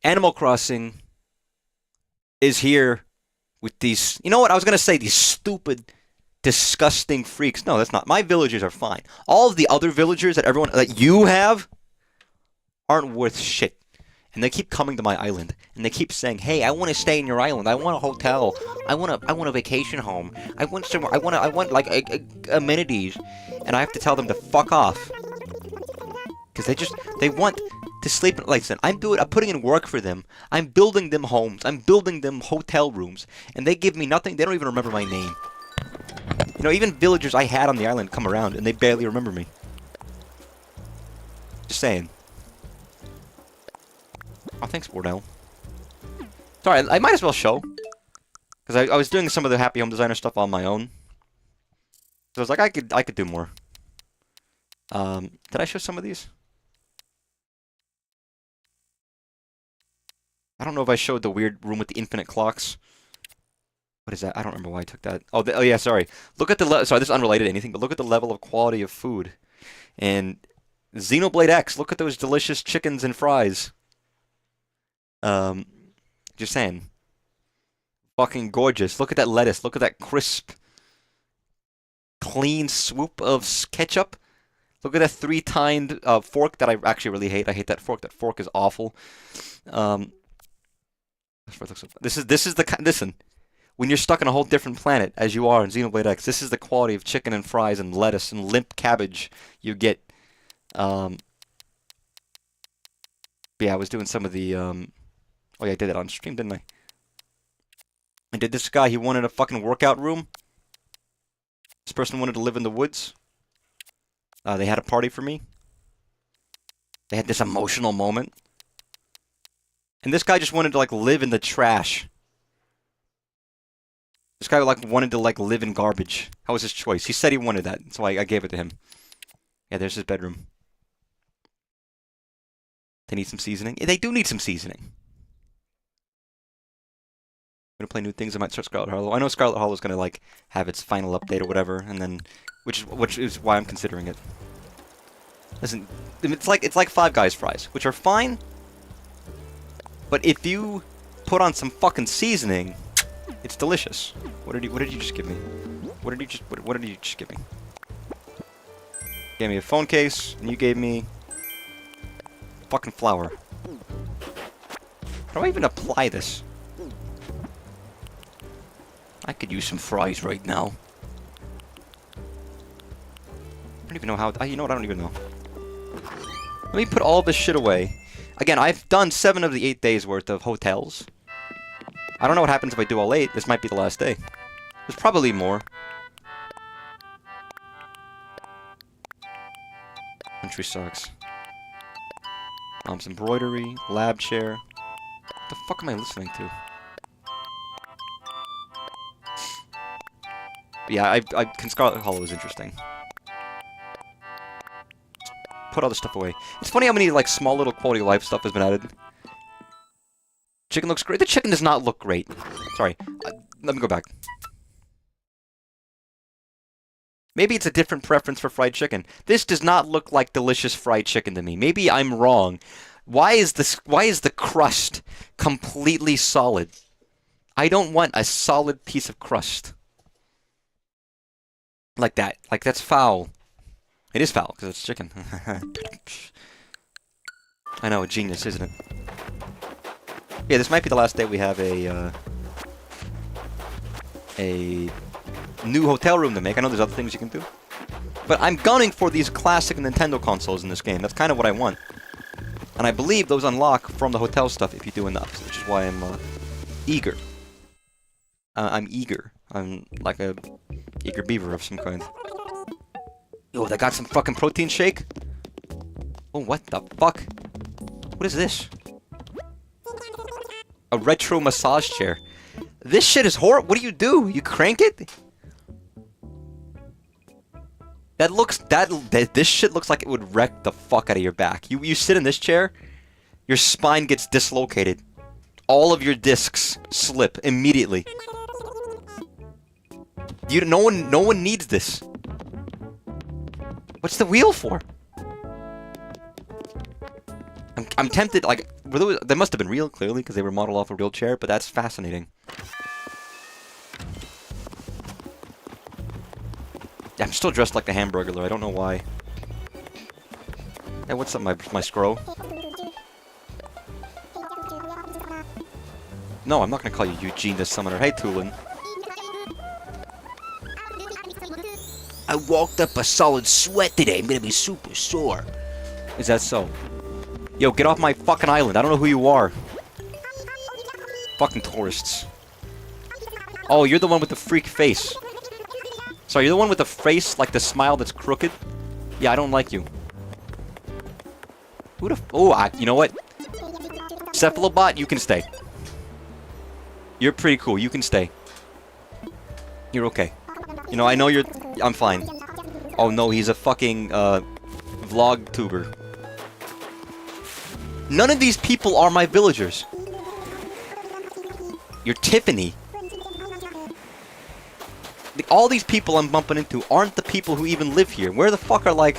Animal Crossing is here with these... You know what? I was going to say these stupid, disgusting freaks. No, that's not. My villagers are fine. All of the other villagers that you have aren't worth shit. And they keep coming to my island, and they keep saying, "Hey, I want to stay in your island. I want a hotel. I want a vacation home. I want somewhere. I want like amenities." And I have to tell them to fuck off, because they want to sleep. Listen, I'm putting in work for them. I'm building them homes. I'm building them hotel rooms, and they give me nothing. They don't even remember my name. You know, even villagers I had on the island come around, and they barely remember me. Just saying. Oh, thanks, Wardell. Sorry, I might as well show. Because I was doing some of the Happy Home Designer stuff on my own. So I was like, I could do more. Did I show some of these? I don't know if I showed the weird room with the infinite clocks. What is that? I don't remember why I took that. Oh, oh yeah, sorry. Look at the sorry, this is unrelated to anything, but look at the level of quality of food. And Xenoblade X, look at those delicious chickens and fries. Just saying. Fucking gorgeous. Look at that lettuce. Look at that crisp, clean swoop of ketchup. Look at that three-tined fork that I actually really hate. I hate that fork. That fork is awful. Listen. When you're stuck in a whole different planet, as you are in Xenoblade X, this is the quality of chicken and fries and lettuce and limp cabbage you get. Yeah, I was doing some of the oh yeah, I did it on stream, didn't I? I did this guy, he wanted a fucking workout room. This person wanted to live in the woods. They had a party for me. They had this emotional moment. And this guy just wanted to, like, live in the trash. This guy, like, wanted to, like, live in garbage. That was his choice. He said he wanted that, so I gave it to him. Yeah, there's his bedroom. They need some seasoning. Yeah, they do need some seasoning. I'm gonna play new things. I might start Scarlet Hollow. I know Scarlet Hollow is gonna like have its final update or whatever, and then which is why I'm considering it. Listen, it's like Five Guys fries, which are fine, but if you put on some fucking seasoning, it's delicious. What did you just give me? What did you just give me? You gave me a phone case, and you gave me fucking flour. How do I even apply this? I could use some fries right now. I don't even know how... you know what? I don't even know. Let me put all this shit away. Again, I've done 7 of the 8 days worth of hotels. I don't know what happens if I do all 8. This might be the last day. There's probably more. Country sucks. Mom's embroidery, lab chair. What the fuck am I listening to? Yeah, Scarlet Hollow is interesting. Put all this stuff away. It's funny how many, like, small little quality of life stuff has been added. Chicken looks great. The chicken does not look great. Sorry. Let me go back. Maybe it's a different preference for fried chicken. This does not look like delicious fried chicken to me. Maybe I'm wrong. Why is the crust completely solid? I don't want a solid piece of crust. Like that. Like, that's foul. It is foul, because it's chicken. I know, genius, isn't it? Yeah, this might be the last day we have a new hotel room to make. I know there's other things you can do. But I'm gunning for these classic Nintendo consoles in this game. That's kind of what I want. And I believe those unlock from the hotel stuff if you do enough, which is why I'm eager. I'm eager. I'm like a eager beaver of some kind. Oh, they got some fucking protein shake? Oh, what the fuck? What is this? A retro massage chair. This shit is horrible. What do? You crank it? This shit looks like it would wreck the fuck out of your back. You sit in this chair, your spine gets dislocated. All of your discs slip immediately. No one needs this. What's the wheel for? I'm tempted, like, They must have been real, clearly, because they were modeled off a real chair, but that's fascinating. Yeah, I'm still dressed like a hamburglar. I don't know why. Hey, what's up, my scroll? No, I'm not gonna call you Eugene the Summoner. Hey, Tulin. I walked up a solid sweat today. I'm gonna be super sore. Is that so? Yo, get off my fucking island. I don't know who you are. Fucking tourists. Oh, you're the one with the freak face. Sorry, you're the one with the face, like the smile that's crooked? Yeah, I don't like you. Who the oh, you know what? Cephalobot, you can stay. You're pretty cool. You can stay. You're okay. You know, I know you're... I'm fine. Oh no, he's a fucking, vlog tuber. None of these people are my villagers. You're Tiffany. All these people I'm bumping into aren't the people who even live here. Where the fuck are, like...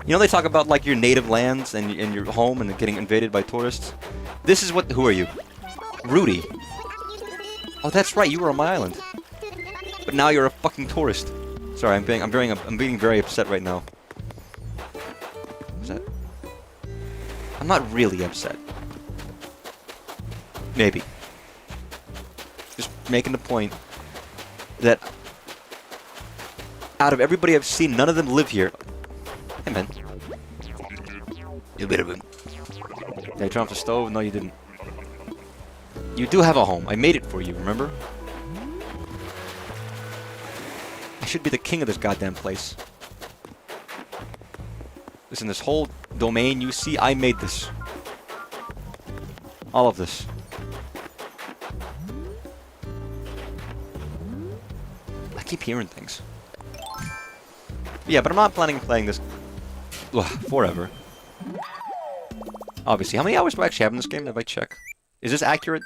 You know they talk about, like, your native lands and your home and getting invaded by tourists? This is what... Who are you? Rudy. Oh, that's right, you were on my island. But now you're a fucking tourist. Sorry, I'm being very upset right now. What's that? I'm not really upset. Maybe. Just making the point that out of everybody I've seen, none of them live here. Hey, man. You bit of him. Did I turn off the stove? No, you didn't. You do have a home. I made it for you, remember? I should be the king of this goddamn place. Listen, this whole domain you see, I made this. All of this. I keep hearing things. Yeah, but I'm not planning on playing this forever. Obviously. How many hours do I actually have in this game? If I check. Is this accurate?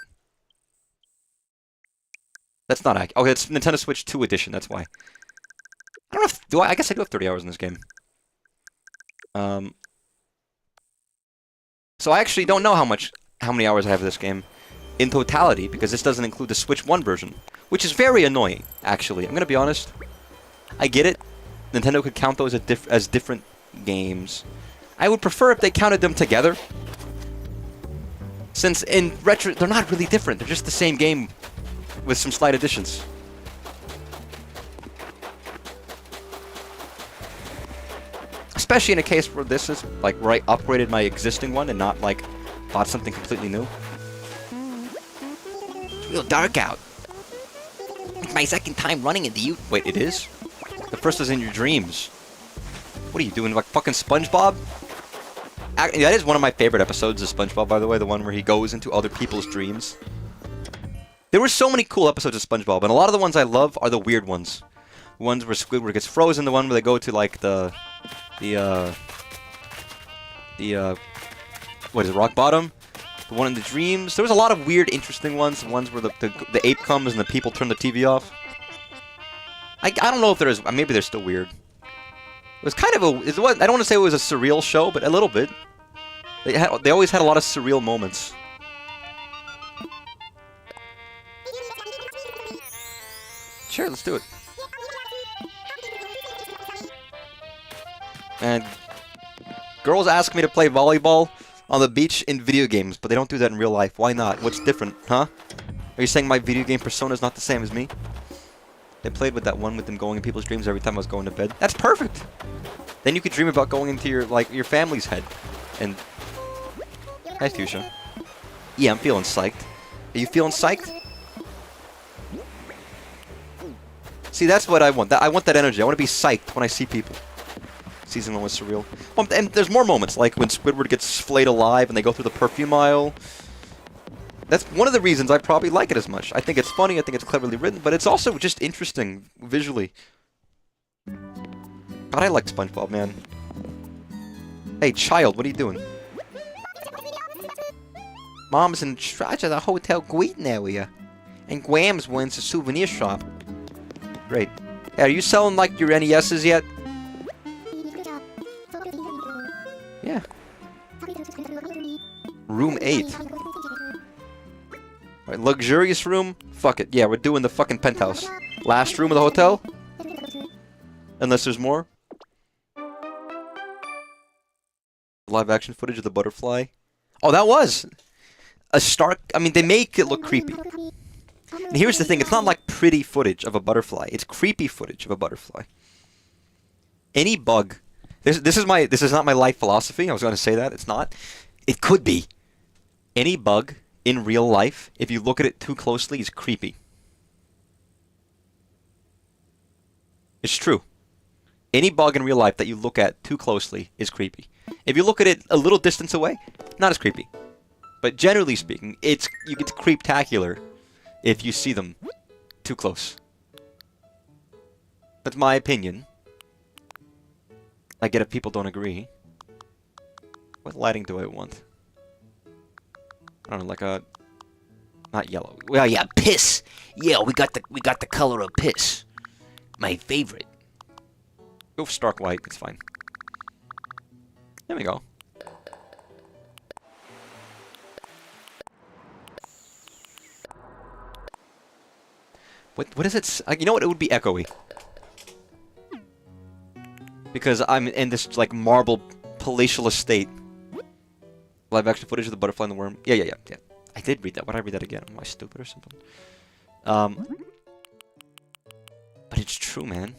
That's not accurate. Oh, it's Nintendo Switch 2 edition, that's why. I don't know if... I guess I do have 30 hours in this game. So I actually don't know how many hours I have in this game in totality, because this doesn't include the Switch 1 version. Which is very annoying, actually. I'm gonna be honest. I get it. Nintendo could count those as different games. I would prefer if they counted them together. Since in retro, they're not really different. They're just the same game with some slight additions. Especially in a case where this is, like, where I upgraded my existing one and not, like, bought something completely new. It's real dark out. It's my second time running into you. Wait, it is? The first was in your dreams. What are you doing, like fucking SpongeBob? That is one of my favorite episodes of SpongeBob, by the way, the one where he goes into other people's dreams. There were so many cool episodes of SpongeBob, and a lot of the ones I love are the weird ones. The ones where Squidward gets frozen, the one where they go to, like, what is it, rock bottom? The one in the dreams. There was a lot of weird, interesting ones. The ones where the ape comes and the people turn the TV off. I don't know if there is. Maybe they're still weird. It was kind of a. I don't want to say it was a surreal show, but a little bit. They always had a lot of surreal moments. Sure, let's do it. And girls ask me to play volleyball on the beach in video games, but they don't do that in real life. Why not? What's different, huh? Are you saying my video game persona is not the same as me? They played with that one with them going in people's dreams every time I was going to bed. That's perfect! Then you could dream about going into your family's head. And... Hi, Fuchsia. Yeah, I'm feeling psyched. Are you feeling psyched? See, that's what I want. I want that energy. I want to be psyched when I see people. Season 1 was surreal. Well, and there's more moments, like when Squidward gets flayed alive and they go through the perfume aisle. That's one of the reasons I probably like it as much. I think it's funny, I think it's cleverly written, but it's also just interesting visually. God, I like SpongeBob, man. Hey, child, what are you doing? Mom's in charge of the hotel greeting area. And Graham's runs a souvenir shop. Great. Hey, are you selling, like, your NESs yet? Yeah. Room 8. Right, luxurious room? Fuck it. Yeah, we're doing the fucking penthouse. Last room of the hotel? Unless there's more. Live action footage of the butterfly. Oh, that was a stark... I mean, they make it look creepy. And here's the thing. It's not like pretty footage of a butterfly. It's creepy footage of a butterfly. Any bug... This is not my life philosophy. I was going to say that. It's not. It could be. Any bug in real life, if you look at it too closely, is creepy. It's true. Any bug in real life that you look at too closely is creepy. If you look at it a little distance away, not as creepy. But generally speaking, you get creeptacular if you see them too close. That's my opinion. I get if people don't agree. What lighting do I want? I don't know, like a... Not yellow. Well, yeah, piss! Yeah, we got the color of piss. My favorite. Go for stark white, it's fine. There we go. What is it? You know what? It would be echoey. Because I'm in this, like, marble palatial estate. Live action footage of the butterfly and the worm. Yeah. I did read that. Why did I read that again? Am I stupid or something? But it's true, man.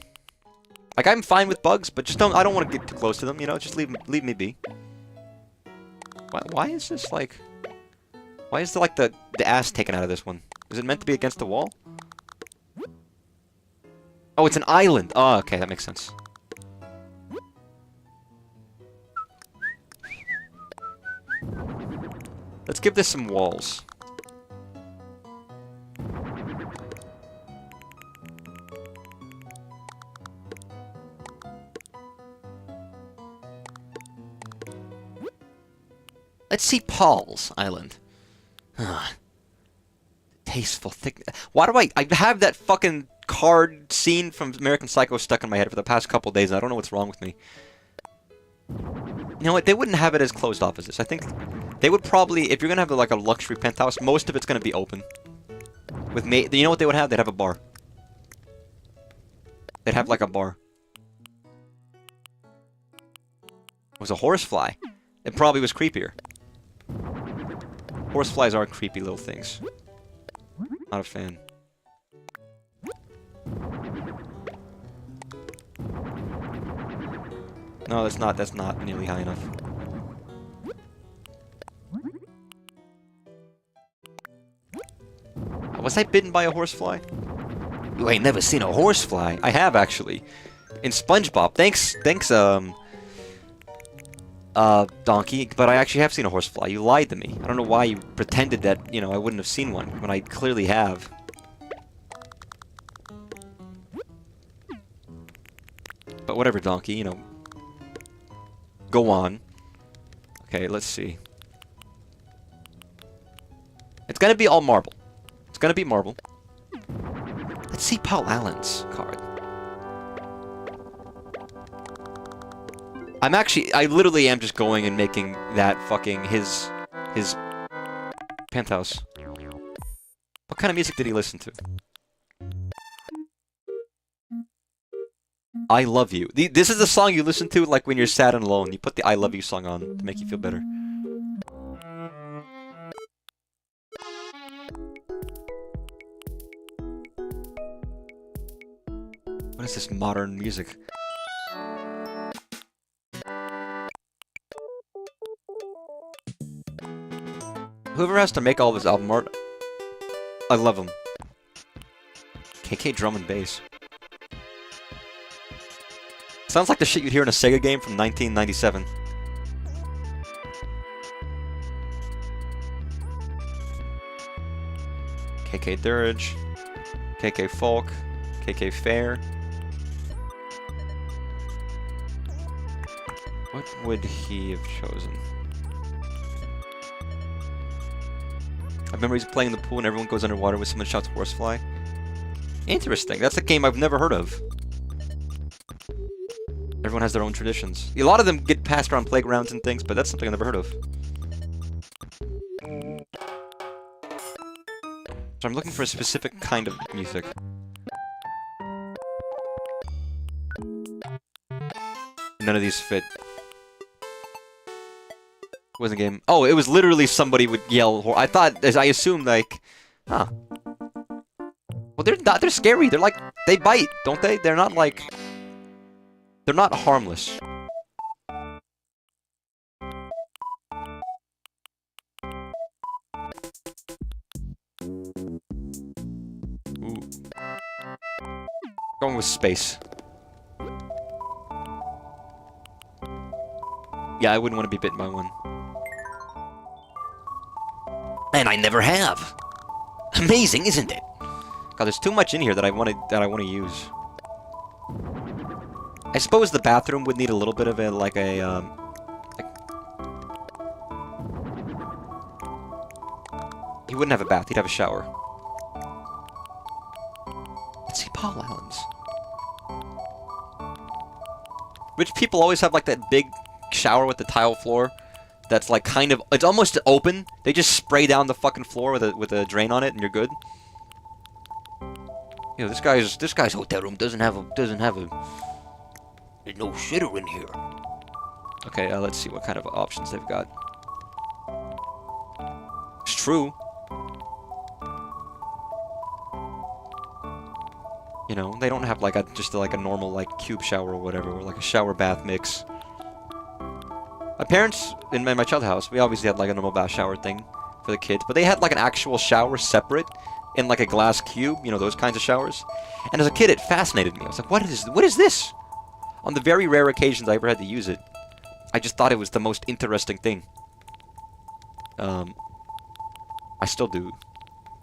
Like, I'm fine with bugs, but just I don't want to get too close to them, you know? Just leave me be. Why is this, like... Why is there, like, the ass taken out of this one? Is it meant to be against the wall? Oh, it's an island! Oh, okay, that makes sense. Let's give this some walls. Let's see Paul's Island. Tasteful, thick... Why do I have that fucking card scene from American Psycho stuck in my head for the past couple days, and I don't know what's wrong with me. You know what? They wouldn't have it as closed off as this. I think they would probably... If you're gonna have, like, a luxury penthouse, most of it's gonna be open. With you know what they would have? They'd have a bar. They'd have, like, a bar. It was a horsefly. It probably was creepier. Horseflies are creepy little things. Not a fan. No, that's not nearly high enough. Was I bitten by a horsefly? You ain't never seen a horsefly. I have, actually. In SpongeBob. Thanks, Donkey, but I actually have seen a horsefly. You lied to me. I don't know why you pretended that, you know, I wouldn't have seen one, when I clearly have. But whatever, Donkey, you know. Go on. Okay, let's see. It's gonna be all marble. It's gonna be marble. Let's see Paul Allen's card. I literally am just going and making that fucking his penthouse. What kind of music did he listen to? I Love You. This is the song you listen to, like, when you're sad and alone. You put the I Love You song on to make you feel better. What is this modern music? Whoever has to make all this album art, I love them. KK drum and bass. Sounds like the shit you'd hear in a Sega game from 1997. KK Dirge, KK Folk, KK Fair. What would he have chosen? I have memories of playing in the pool and everyone goes underwater when someone shouts horsefly. Interesting. That's a game I've never heard of. Everyone has their own traditions. A lot of them get passed around playgrounds and things, but that's something I've never heard of. So I'm looking for a specific kind of music. None of these fit. Wasn't a game. Oh, it was literally somebody would yell. I thought, I assumed, like, huh. Well, they're not. They're scary. They're like, they bite, don't they? They're not like. They're not harmless. Ooh. Going with space. Yeah, I wouldn't want to be bitten by one. And I never have. Amazing, isn't it? God, there's too much in here that I want to use. I suppose the bathroom would need a little bit of a he wouldn't have a bath. He'd have a shower. Let's see, Paul Allen's. Rich people always have like that big shower with the tile floor. That's like kind of, it's almost open. They just spray down the fucking floor with a drain on it, and you're good. You know, this guy's hotel room doesn't have a there's no shitter in here. Okay, let's see what kind of options they've got. It's true. You know, they don't have like just like a normal like cube shower or whatever, or like a shower bath mix. My parents, in my childhood house, we obviously had like a normal bath shower thing for the kids, but they had like an actual shower separate in like a glass cube, you know, those kinds of showers. And as a kid, it fascinated me. I was like, what is this? On the very rare occasions I ever had to use it, I just thought it was the most interesting thing. I still do,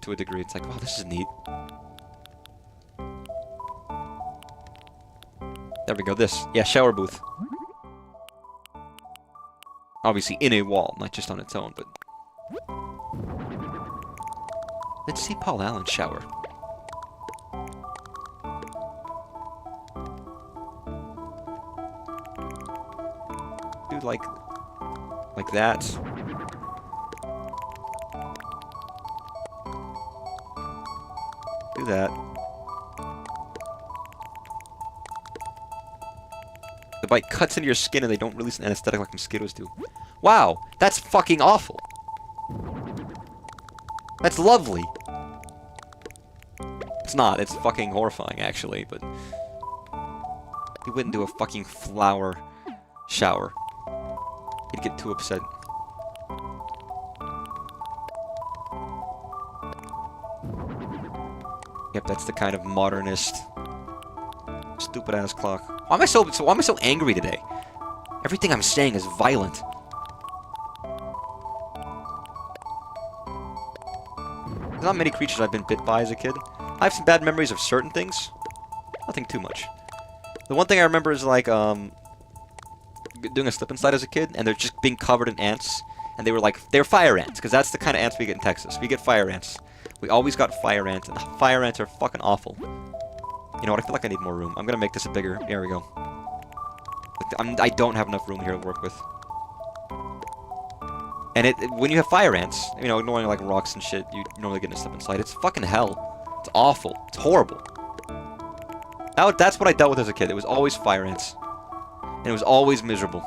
to a degree. It's like, wow, this is neat. There we go, this. Yeah, shower booth. Obviously in a wall, not just on its own, but... Let's see Paul Allen's shower. Dude, like that. Do that. The bite cuts into your skin and they don't release an anesthetic like mosquitoes do. Wow, that's fucking awful. That's lovely. It's not, it's fucking horrifying actually, but... He wouldn't do a fucking flower shower. He'd get too upset. Yep, that's the kind of modernist... stupid-ass clock. Why am I so angry today? Everything I'm saying is violent. There's not many creatures I've been bit by as a kid. I have some bad memories of certain things. Nothing too much. The one thing I remember is like, doing a slip and slide as a kid, and they're just being covered in ants. And they were fire ants, because that's the kind of ants we get in Texas. We get fire ants. We always got fire ants, and fire ants are fucking awful. You know what, I feel like I need more room. I'm gonna make this a bigger... There we go. I don't have enough room here to work with. And when you have fire ants, you know, ignoring like rocks and shit, you normally get in a slip and slide. It's fucking hell. It's awful. It's horrible. That's what I dealt with as a kid. It was always fire ants. And it was always miserable.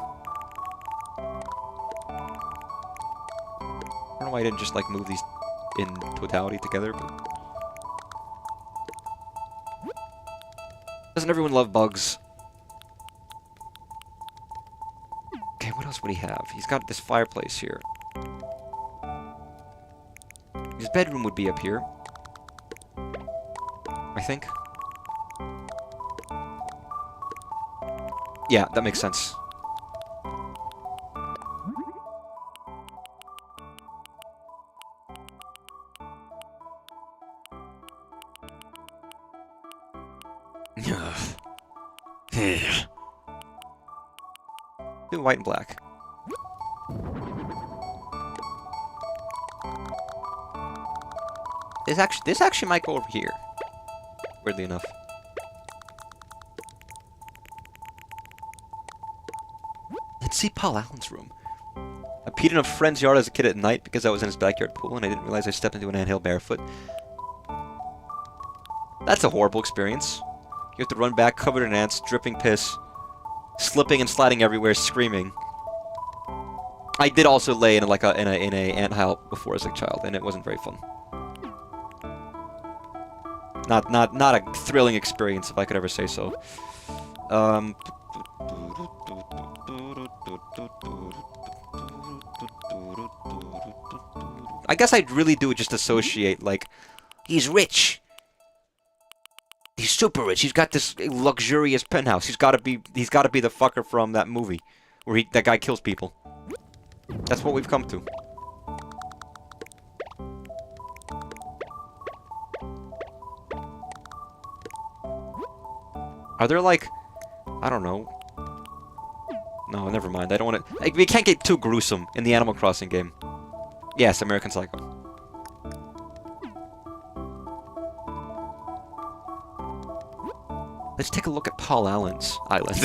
I don't know why I didn't just like move these in totality together, but... Doesn't everyone love bugs? Okay, what else would he have? He's got this fireplace here. His bedroom would be up here. I think. Yeah, that makes sense. Do white and black. This actually might go over here. Weirdly enough. Let's see Paul Allen's room. I peed in a friend's yard as a kid at night because I was in his backyard pool and I didn't realize I stepped into an anthill barefoot. That's a horrible experience. You have to run back covered in ants, dripping piss, slipping and sliding everywhere, screaming. I did also lay in like in a ant hill before as a child, and it wasn't very fun. Not a thrilling experience, if I could ever say so. I guess I'd really do it just associate, like, he's rich. He's super rich. He's got this luxurious penthouse. He's got to be the fucker from that movie where that guy kills people. That's what we've come to. Are there, like, I don't know. No, never mind. I don't want to. Like, we can't get too gruesome in the Animal Crossing game. Yes, American Psycho. Let's take a look at Paul Allen's island.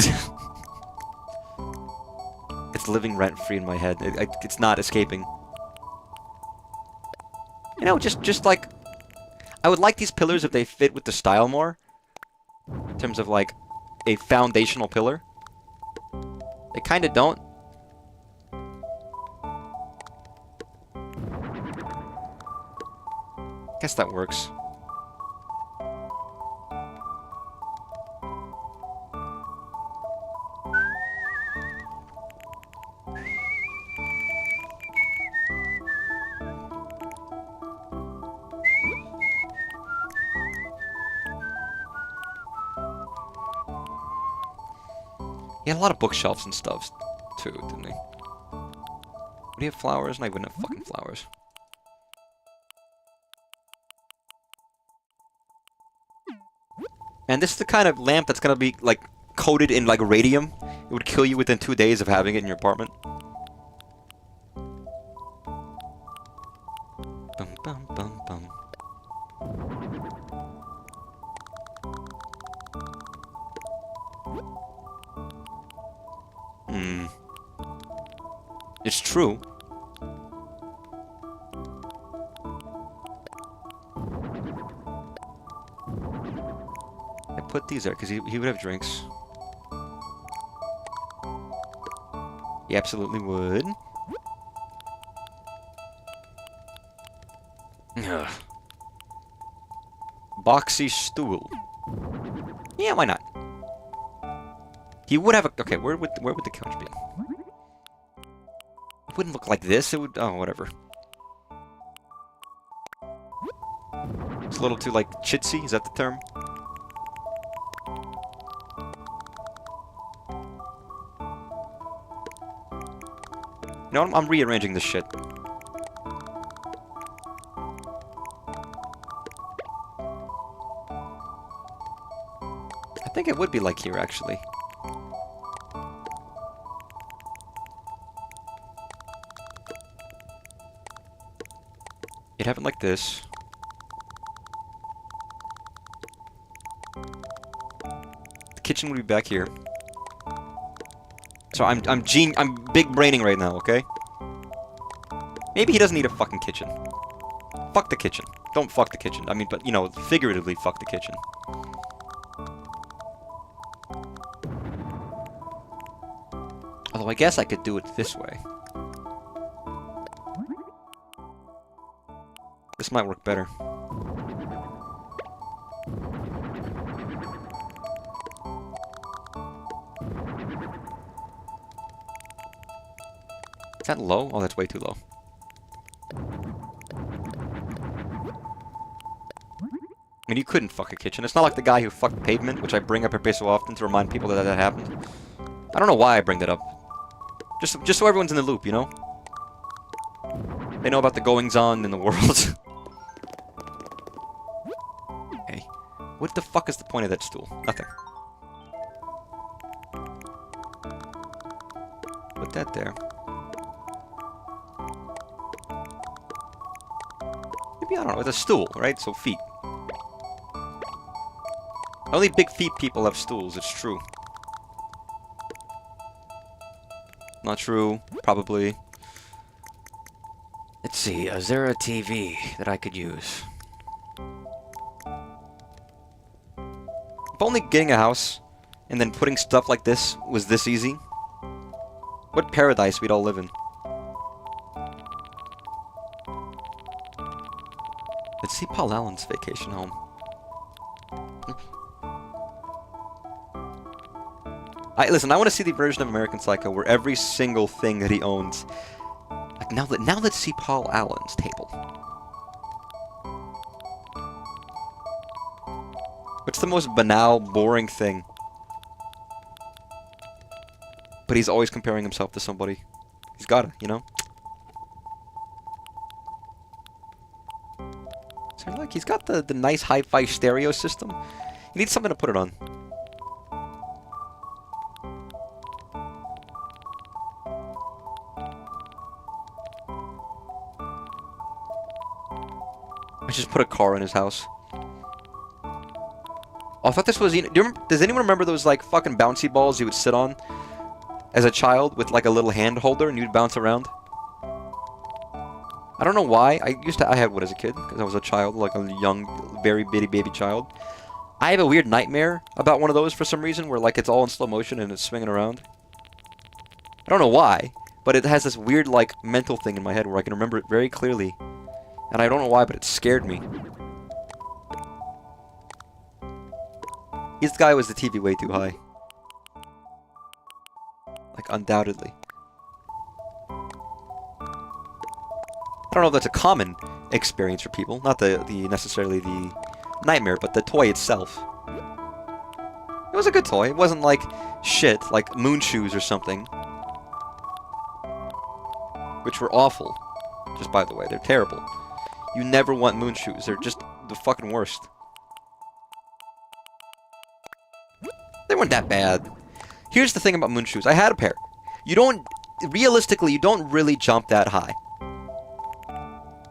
It's living rent-free in my head. It's not escaping. You know, just like... I would like these pillars if they fit with the style more. In terms of, like, a foundational pillar. They kind of don't. Guess that works. He had a lot of bookshelves and stuff, too, didn't he? Would he have flowers? No, he wouldn't have fucking flowers. And this is the kind of lamp that's gonna be, like, coated in, like, radium. It would kill you within 2 days of having it in your apartment. Bum, bum, bum, bum. It's true. I put these there because he would have drinks. He absolutely would. Ugh. Boxy stool. Yeah, why not? He would have a... Okay, where would the couch be? It wouldn't look like this. It would... Oh, whatever. It's a little too, like, chitsy. Is that the term? No, I'm rearranging this shit. I think it would be like here, actually. You'd have it like this. The kitchen would be back here. So I'm big braining right now, okay? Maybe he doesn't need a fucking kitchen. Fuck the kitchen. Don't fuck the kitchen. I mean, but, you know, figuratively fuck the kitchen. Although I guess I could do it this way. This might work better. Is that low? Oh, that's way too low. I mean, you couldn't fuck a kitchen. It's not like the guy who fucked pavement, which I bring up every so often to remind people that that happened. I don't know why I bring that up. Just so everyone's in the loop, you know? They know about the goings-on in the world. Okay. What the fuck is the point of that stool? Nothing. Put that there. Maybe, I don't know, it's a stool, right? So feet. Only big feet people have stools, it's true. Not true, probably. Let's see, is there a TV that I could use? If only getting a house and then putting stuff like this was this easy. What paradise we'd all live in. Let's see Paul Allen's vacation home. Listen, I want to see the version of American Psycho where every single thing that he owns. Like now let's see Paul Allen's table. What's the most banal, boring thing? But he's always comparing himself to somebody. He's gotta, you know? So like he's got the nice hi-fi stereo system. He needs something to put it on. I just put a car in his house. Oh, I thought this was... Does anyone remember those, like, fucking bouncy balls you would sit on as a child with, like, a little hand holder and you'd bounce around? I don't know why. I had one as a kid because I was a child, like a young, very bitty baby child. I have a weird nightmare about one of those for some reason where, like, it's all in slow motion and it's swinging around. I don't know why, but it has this weird, like, mental thing in my head where I can remember it very clearly. And I don't know why, but it scared me. This guy was the TV way too high. Like, undoubtedly. I don't know if that's a common experience for people. Not necessarily the nightmare, but the toy itself. It was a good toy. It wasn't like shit, like moon shoes or something. Which were awful. Just by the way, they're terrible. You never want moon shoes. They're just the fucking worst. They weren't that bad. Here's the thing about moon shoes. I had a pair. Realistically, you don't really jump that high.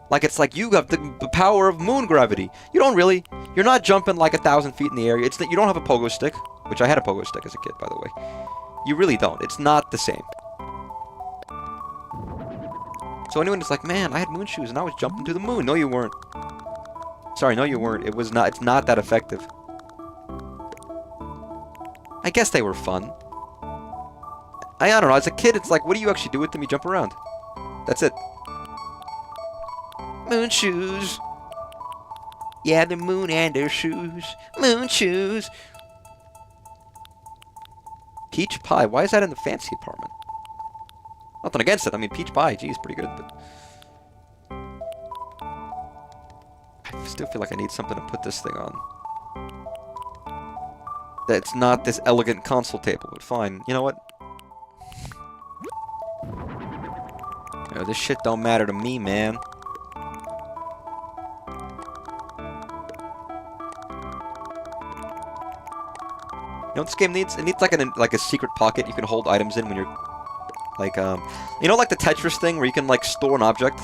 Like, it's like you have the power of moon gravity. You don't really. You're not jumping like 1,000 feet in the air. It's that you don't have a pogo stick, which I had a pogo stick as a kid, by the way. You really don't. It's not the same. So anyone is like, man, I had moon shoes and I was jumping to the moon. No, you weren't. Sorry, no, you weren't. It's not that effective. I guess they were fun. I don't know. As a kid, it's like, what do you actually do with them? You jump around. That's it. Moon shoes. Yeah, the moon and their shoes. Moon shoes. Peach pie. Why is that in the fancy apartment? Nothing against it. I mean, peach pie, geez, pretty good, but... I still feel like I need something to put this thing on. That's not this elegant console table, but fine. You know what? You know, this shit don't matter to me, man. You know what this game needs? It needs like a secret pocket you can hold items in when you're... Like, you know, like the Tetris thing where you can, like, store an object?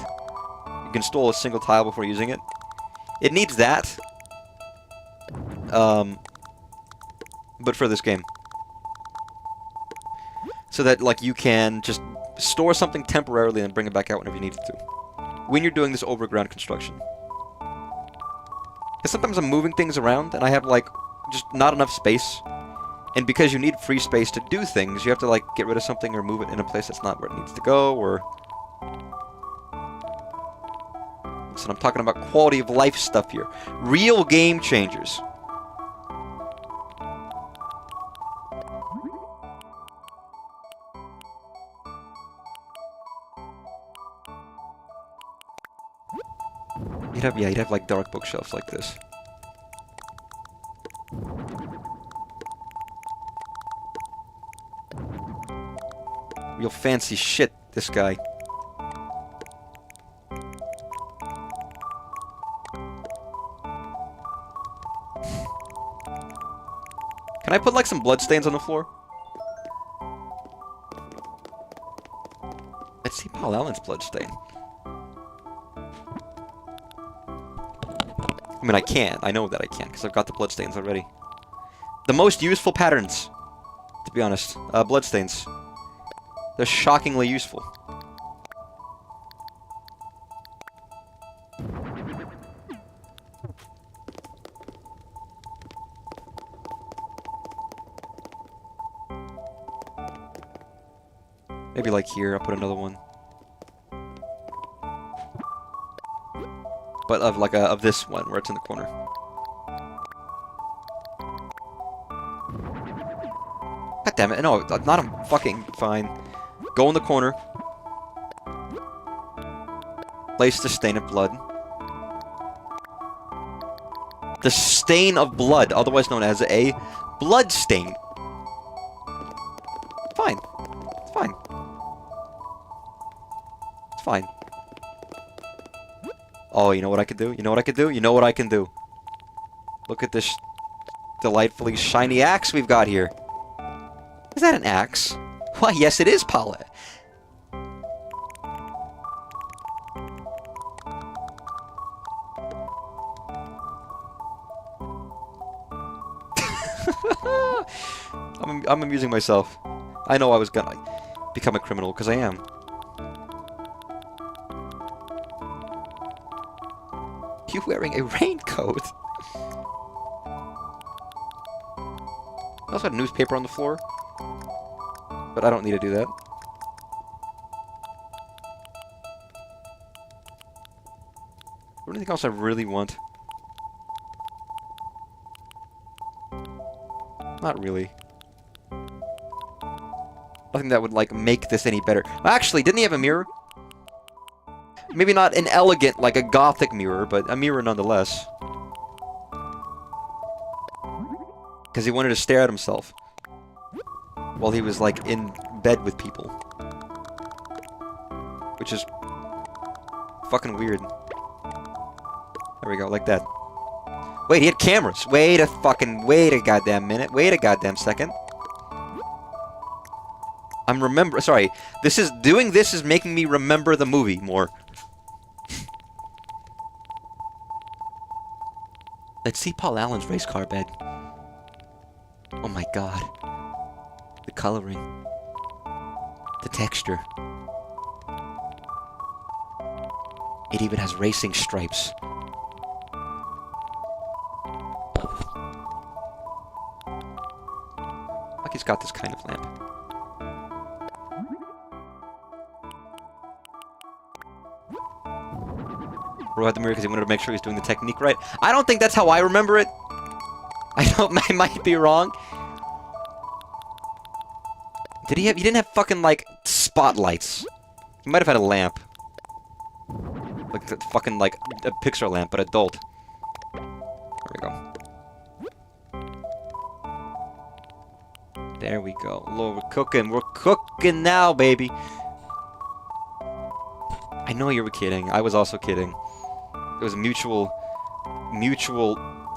You can store a single tile before using it? It needs that. But for this game. So that, like, you can just store something temporarily and bring it back out whenever you need it to. When you're doing this overground construction. Because sometimes I'm moving things around and I have, like, just not enough space. And because you need free space to do things, you have to, like, get rid of something or move it in a place that's not where it needs to go, or... So I'm talking about quality of life stuff here. Real game changers. You'd have, like, dark bookshelves like this. Real fancy shit, this guy. Can I put, like, some bloodstains on the floor? Let's see Paul Allen's bloodstain. I mean, I can. I know that I can, because I've got the bloodstains already. The most useful patterns, to be honest. Bloodstains. They're shockingly useful. Maybe like here, I'll put another one. But of like of this one, where it's in the corner. God damn it, no, not a fucking fine. Go in the corner. Place the stain of blood. The stain of blood, otherwise known as a blood stain. Fine. It's fine. It's fine. Oh, you know what I could do? You know what I could do? You know what I can do? Look at this delightfully shiny axe we've got here. Is that an axe? Why, yes it is, Paula. I'm amusing myself. I know I was gonna become a criminal, because I am. You wearing a raincoat? I also had a newspaper on the floor. But I don't need to do that. Is there anything else I really want? Not really. Nothing that would, like, make this any better. Actually, didn't he have a mirror? Maybe not an elegant, like a gothic mirror, but a mirror nonetheless. Because he wanted to stare at himself. While he was, like, in bed with people. Which is fucking weird. There we go, like that. Wait, he had cameras. Wait a goddamn minute. Wait a goddamn second. Sorry. Doing this is making me remember the movie more. Let's see Paul Allen's race car bed. Oh my god. The coloring. The texture. It even has racing stripes. Like he's got this kind of lamp. Bro had the mirror because he wanted to make sure he's doing the technique right. I don't think that's how I remember it. I might be wrong. Did he didn't have fucking, like, spotlights. He might have had a lamp. Like, fucking, like, a picture lamp, but adult. There we go. There we go. Lord, we're cooking. We're cooking now, baby. I know you were kidding. I was also kidding. It was mutual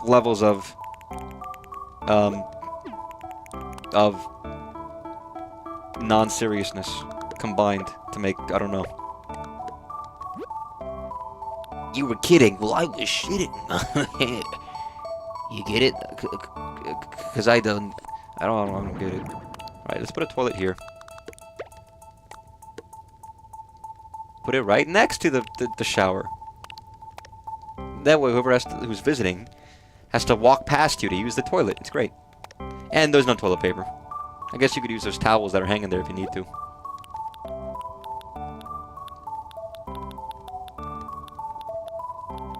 levels of non-seriousness combined to make, I don't know. You were kidding. Well, I was shitting. You get it? Because I don't get it. Alright, let's put a toilet here. Put it right next to the shower. That way, who's visiting has to walk past you to use the toilet. It's great. And there's no toilet paper. I guess you could use those towels that are hanging there if you need to.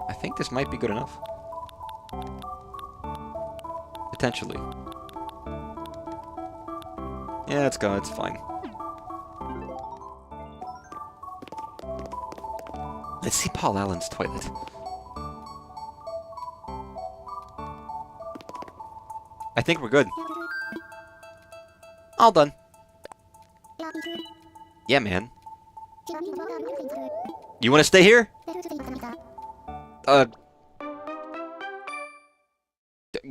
I think this might be good enough. Potentially. Yeah, it's good. It's fine. Let's see Paul Allen's toilet. I think we're good. All done. Yeah, man. You want to stay here?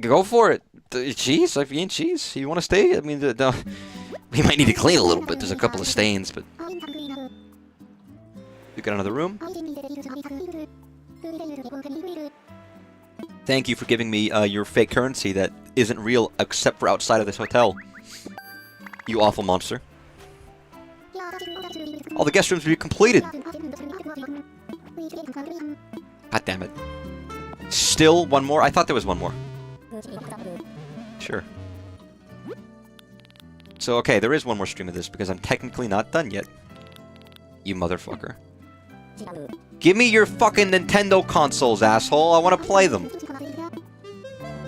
Go for it. Cheese? I've eaten cheese. You want to stay? I mean, we might need to clean a little bit. There's a couple of stains, but... We got another room. Thank you for giving me your fake currency that isn't real except for outside of this hotel. You awful monster. All the guest rooms will be completed. God damn it. Still one more? I thought there was one more. Sure. So, okay, there is one more stream of this because I'm technically not done yet. You motherfucker. Give me your fucking Nintendo consoles, asshole. I want to play them.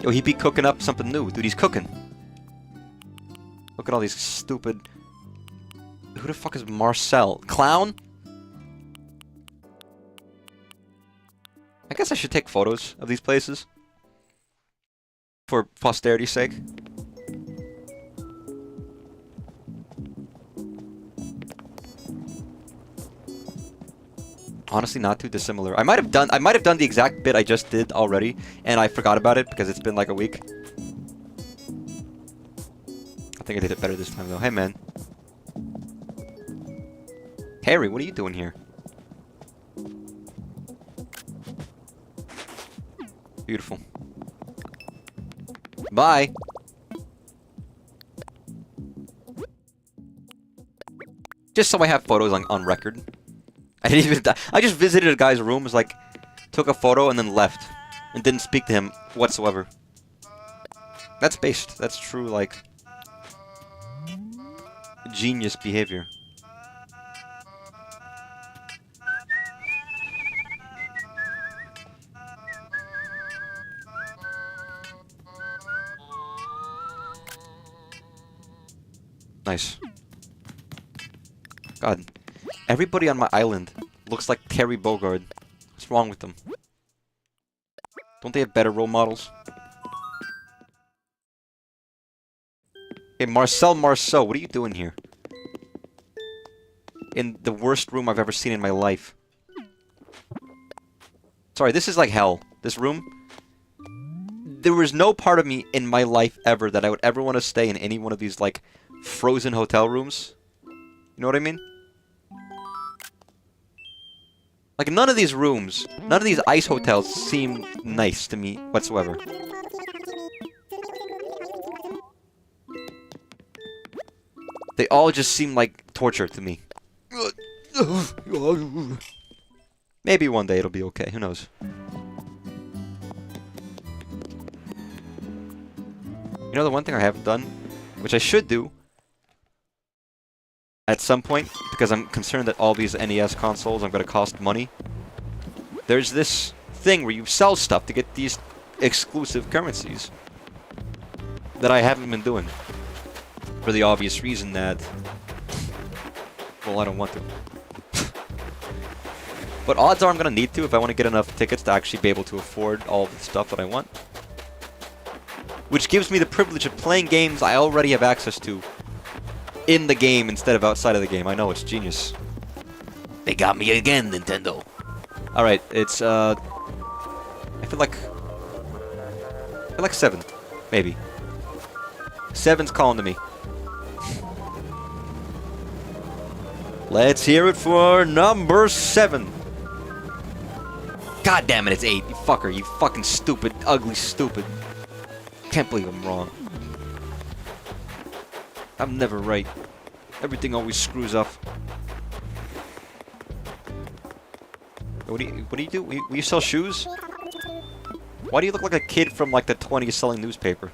Yo, he be cooking up something new. Dude, he's cooking. Look at all these stupid... Who the fuck is Marcel? Clown? I guess I should take photos of these places. For posterity's sake. Honestly, not too dissimilar. I might have done the exact bit I just did already, and I forgot about it because it's been like a week. I think I did it better this time though. Hey man. Harry, what are you doing here? Beautiful. Bye. Just so I have photos on record. I didn't even... I just visited a guy's room, was like, took a photo and then left. And didn't speak to him whatsoever. That's based. That's true, like... genius behavior. Nice. God. Everybody on my island looks like Terry Bogard. What's wrong with them? Don't they have better role models? Hey, Marcel Marceau, what are you doing here? In the worst room I've ever seen in my life. Sorry, this is like hell. This room. There was no part of me in my life ever that I would ever want to stay in any one of these, like, frozen hotel rooms. You know what I mean? Like, none of these rooms, none of these ice hotels seem nice to me whatsoever. They all just seem like torture to me. Maybe one day it'll be okay, who knows? You know the one thing I haven't done, which I should do at some point, because I'm concerned that all these NES consoles are going to cost money. There's this thing where you sell stuff to get these exclusive currencies that I haven't been doing. For the obvious reason that, well, I don't want to. But odds are I'm going to need to if I want to get enough tickets to actually be able to afford all the stuff that I want. Which gives me the privilege of playing games I already have access to in the game instead of outside of the game. I know, it's genius. They got me again, Nintendo. Alright, it's, I feel like 7, maybe. 7's calling to me. Let's hear it for number 7. God damn it, it's 8. You fucker, you fucking stupid, ugly stupid. Can't believe I'm wrong. I'm never right. Everything always screws up. What do you do? Will you sell shoes? Why do you look like a kid from like the 20s selling newspaper?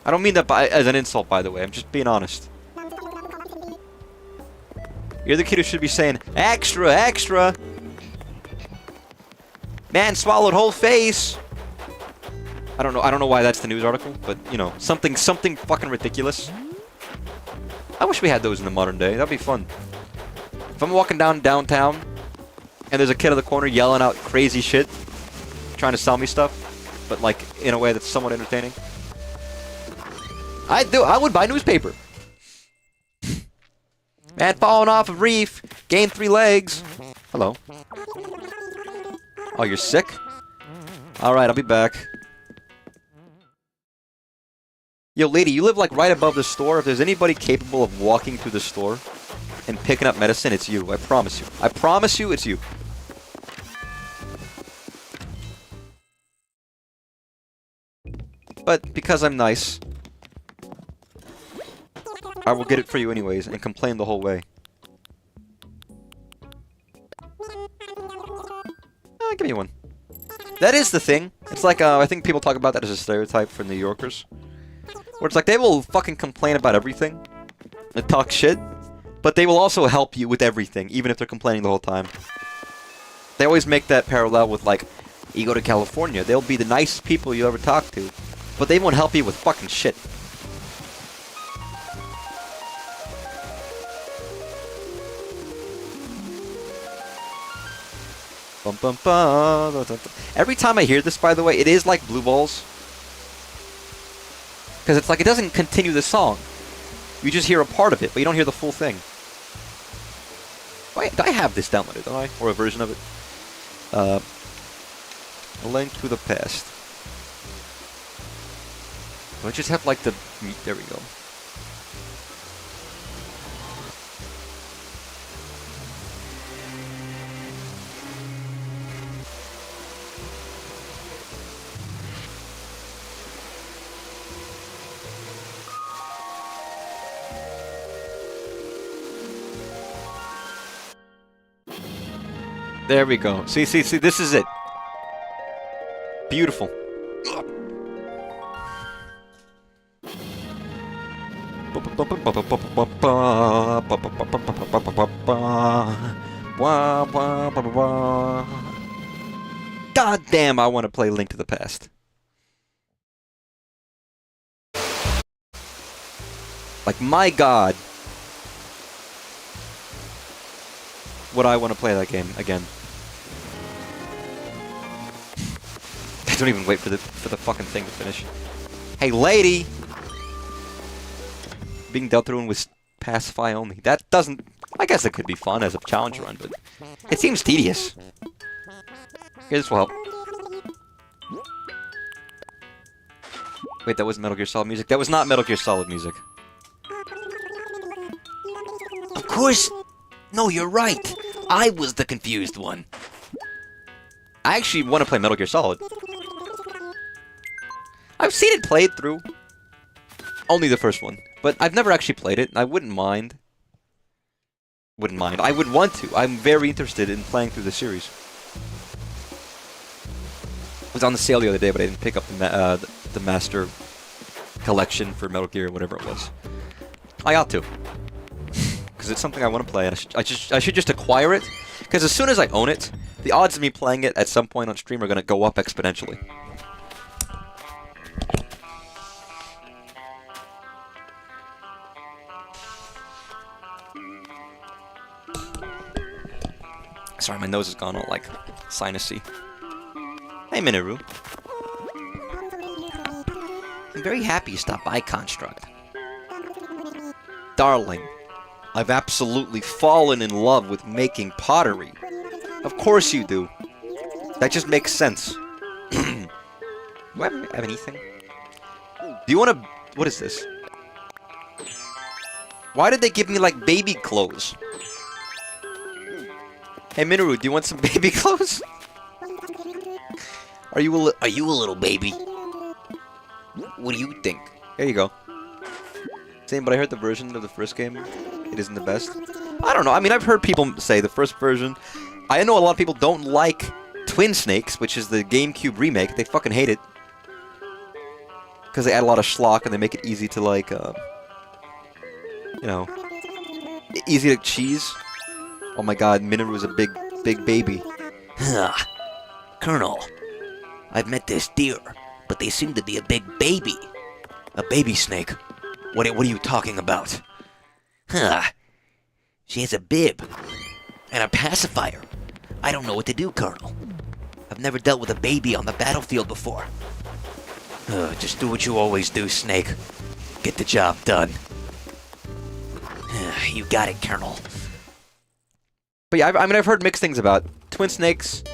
I don't mean that as an insult, by the way. I'm just being honest. You're the kid who should be saying, "Extra, extra! Man swallowed whole face!" I don't know why that's the news article, but, you know, something fucking ridiculous. I wish we had those in the modern day. That'd be fun. If I'm walking downtown, and there's a kid on the corner yelling out crazy shit, trying to sell me stuff, but, like, in a way that's somewhat entertaining, I would buy newspaper. Man falling off a reef, gained 3 legs. Hello. Oh, you're sick? Alright, I'll be back. Yo, lady, you live, like, right above the store. If there's anybody capable of walking through the store and picking up medicine, it's you. I promise you. I promise you it's you. But because I'm nice, I will get it for you anyways and complain the whole way. Give me one. That is the thing. It's like, I think people talk about that as a stereotype for New Yorkers. Where it's like they will fucking complain about everything and talk shit, but they will also help you with everything, even if they're complaining the whole time. They always make that parallel with, like, you go to California, they'll be the nicest people you ever talk to, but they won't help you with fucking shit. Bum, bum, bum, bum, bum. Every time I hear this, by the way, it is like Blue Balls. Because it's like it doesn't continue the song. You just hear a part of it, but you don't hear the full thing. Wait, I have this downloaded, don't I? Or a version of it. A Link to the Past. Do I just have like the... There we go. There we go. See, this is it. Beautiful. God damn, I want to play Link to the Past. Like, my god. Would I want to play that game again? I don't even wait for the fucking thing to finish. Hey, lady! Being dealt through with pacify only. That doesn't... I guess it could be fun as a challenge run, but... It seems tedious. Okay, this will help. Wait, that was Metal Gear Solid music? That was not Metal Gear Solid music. Of course! No, you're right! I was the confused one. I actually want to play Metal Gear Solid. I've seen it played through. Only the first one. But I've never actually played it, and I wouldn't mind. I would want to. I'm very interested in playing through the series. It was on the sale the other day, but I didn't pick up the Master Collection for Metal Gear, whatever it was. I ought to. Because it's something I want to play, and I should just acquire it. Because as soon as I own it, the odds of me playing it at some point on stream are going to go up exponentially. Sorry, my nose has gone all, like, sinusy. Hey, Minoru. I'm very happy you stopped by, Construct. Darling, I've absolutely fallen in love with making pottery. Of course you do. That just makes sense. Do I have anything? Do you want to... What is this? Why did they give me, like, baby clothes? Hey, Minoru, do you want some baby clothes? Are you a little baby? What do you think? Here you go. Same, but I heard the version of the first game, it isn't the best. I don't know. I mean, I've heard people say the first version. I know a lot of people don't like Twin Snakes, which is the GameCube remake. They fucking hate it. Because they add a lot of schlock and they make it easy to, like, you know, easy to cheese. Oh my god, Minoru is a big baby. Colonel, I've met this deer, but they seem to be a big baby. A baby snake? What are you talking about? She has a bib. And a pacifier. I don't know what to do, Colonel. I've never dealt with a baby on the battlefield before. Just do what you always do, Snake. Get the job done. You got it, Colonel. But yeah, I mean, I've heard mixed things about Twin Snakes.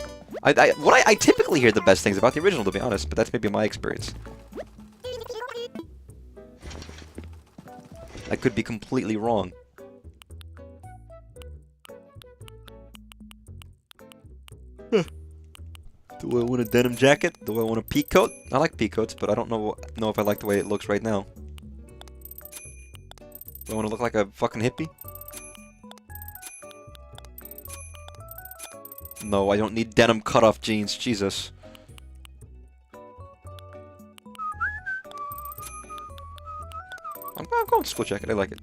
I typically hear the best things about the original, to be honest, but that's maybe my experience. I could be completely wrong. Do I want a denim jacket? Do I want a peak coat? I like peak coats, but I don't know if I like the way it looks right now. Do I want to look like a fucking hippie? No, I don't need denim cutoff jeans, Jesus. I'll go and just go check it. I like it.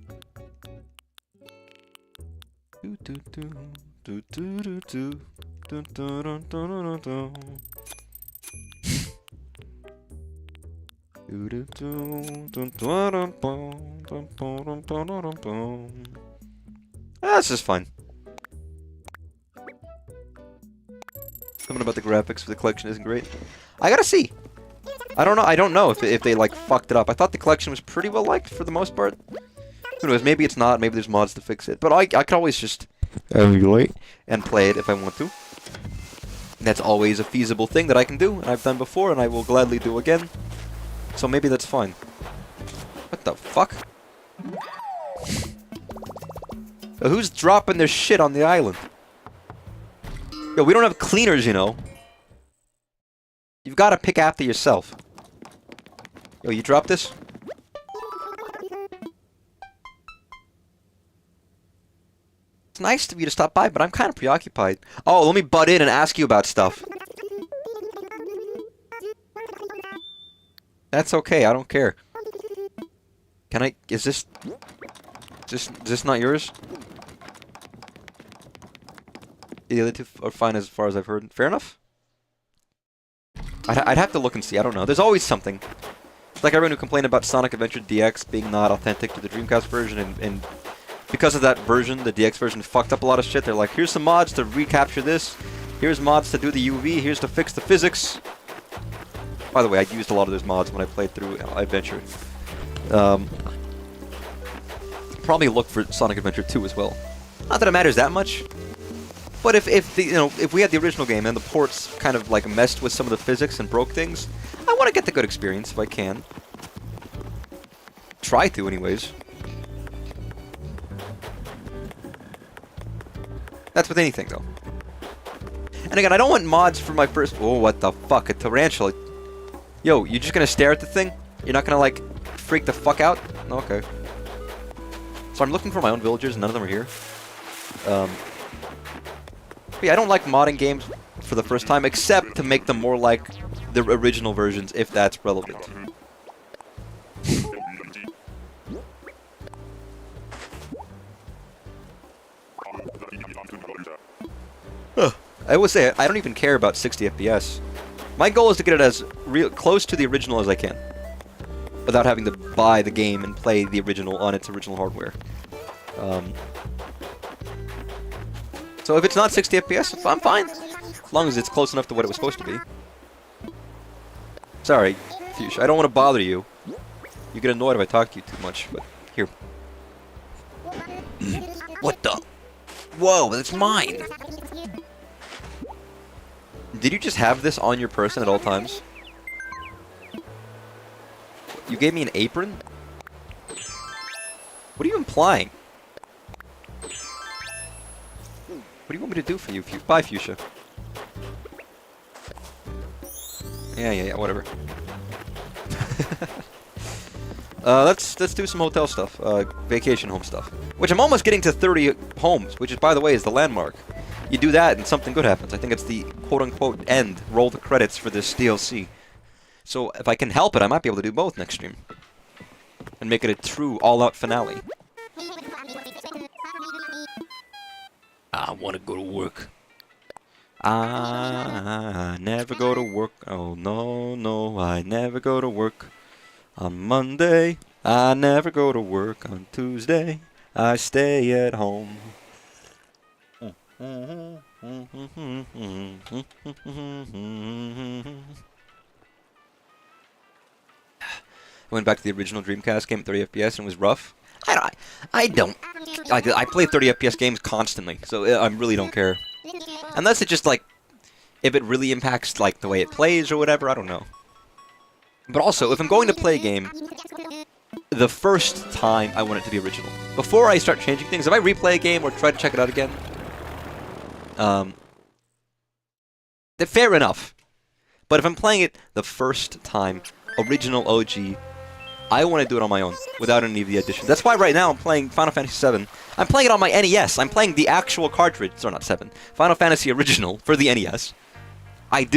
That's just fun. Something about the graphics for the collection isn't great. I gotta see. I don't know if they like fucked it up. I thought the collection was pretty well liked for the most part. Who knows? Maybe it's not. Maybe there's mods to fix it. But I could always just emulate and play it if I want to. That's always a feasible thing that I can do, and I've done before, and I will gladly do again. So maybe that's fine. What the fuck? Yo, who's dropping their shit on the island? Yo, we don't have cleaners, you know. You've got to pick after yourself. Yo, you dropped this? It's nice of you to stop by, but I'm kind of preoccupied. Oh, let me butt in and ask you about stuff. That's okay, I don't care. Can I... Is this not yours? The other two are fine as far as I've heard. Fair enough? I'd have to look and see, I don't know. There's always something. It's like everyone who complained about Sonic Adventure DX being not authentic to the Dreamcast version, and because of that version, the DX version fucked up a lot of shit. They're like, here's some mods to recapture this, here's mods to do the UV, here's to fix the physics. By the way, I used a lot of those mods when I played through Adventure. Probably look for Sonic Adventure 2 as well. Not that it matters that much. But if we had the original game and the ports kind of like messed with some of the physics and broke things, I want to get the good experience if I can. Try to, anyways. That's with anything, though. And again, I don't want mods for my first... Oh, what the fuck? A tarantula. Yo, you just gonna stare at the thing? You're not gonna, like, freak the fuck out? Okay. So I'm looking for my own villagers, none of them are here. But yeah, I don't like modding games for the first time, except to make them more like the original versions, if that's relevant. I will say, I don't even care about 60 FPS. My goal is to get it as close to the original as I can, without having to buy the game and play the original on its original hardware. So if it's not 60 FPS, I'm fine. As long as it's close enough to what it was supposed to be. Sorry, Fuchsia, I don't want to bother you. You get annoyed if I talk to you too much, but here. What the? Whoa, that's mine! Did you just have this on your person at all times? You gave me an apron? What are you implying? What do you want me to do for you? Bye, Fuchsia. Yeah, whatever. Let's do some hotel stuff. Vacation home stuff. Which I'm almost getting to 30 homes, which is, by the way, is the landmark. You do that and something good happens. I think it's the quote-unquote end. Roll the credits for this DLC. So if I can help it, I might be able to do both next stream. And make it a true all-out finale. I want to go to work. I never go to work. Oh, no, I never go to work. On Monday, I never go to work. On Tuesday, I stay at home. I went back to the original Dreamcast game at 30 FPS and it was rough. I play 30 FPS games constantly, so I really don't care. Unless it just, like, if it really impacts, like, the way it plays or whatever, I don't know. But also, if I'm going to play a game, the first time I want it to be original. Before I start changing things, if I replay a game or try to check it out again, fair enough. But if I'm playing it the first time, original OG, I want to do it on my own, without any of the additions. That's why right now I'm playing Final Fantasy VII. I'm playing it on my NES. I'm playing the actual cartridge. Sorry, not 7. Final Fantasy Original for the NES. I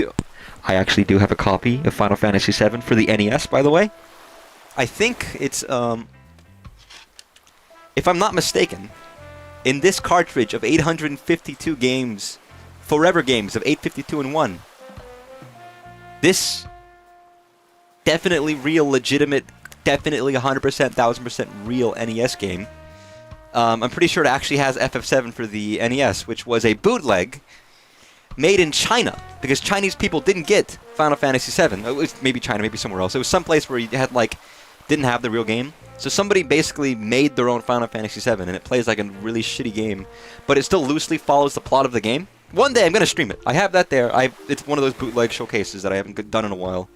actually do have a copy of Final Fantasy VII for the NES, by the way. I think it's, if I'm not mistaken, in this cartridge of 852 games, forever games of 852 and 1, this definitely real, legitimate, definitely 100%, 1000% real NES game, I'm pretty sure it actually has FF7 for the NES, which was a bootleg made in China, because Chinese people didn't get Final Fantasy VII. It was maybe China, maybe somewhere else. It was someplace where you had, like, didn't have the real game. So somebody basically made their own Final Fantasy VII, and it plays like a really shitty game, but it still loosely follows the plot of the game. One day I'm going to stream it. I have that there. It's one of those bootleg showcases that I haven't done in a while.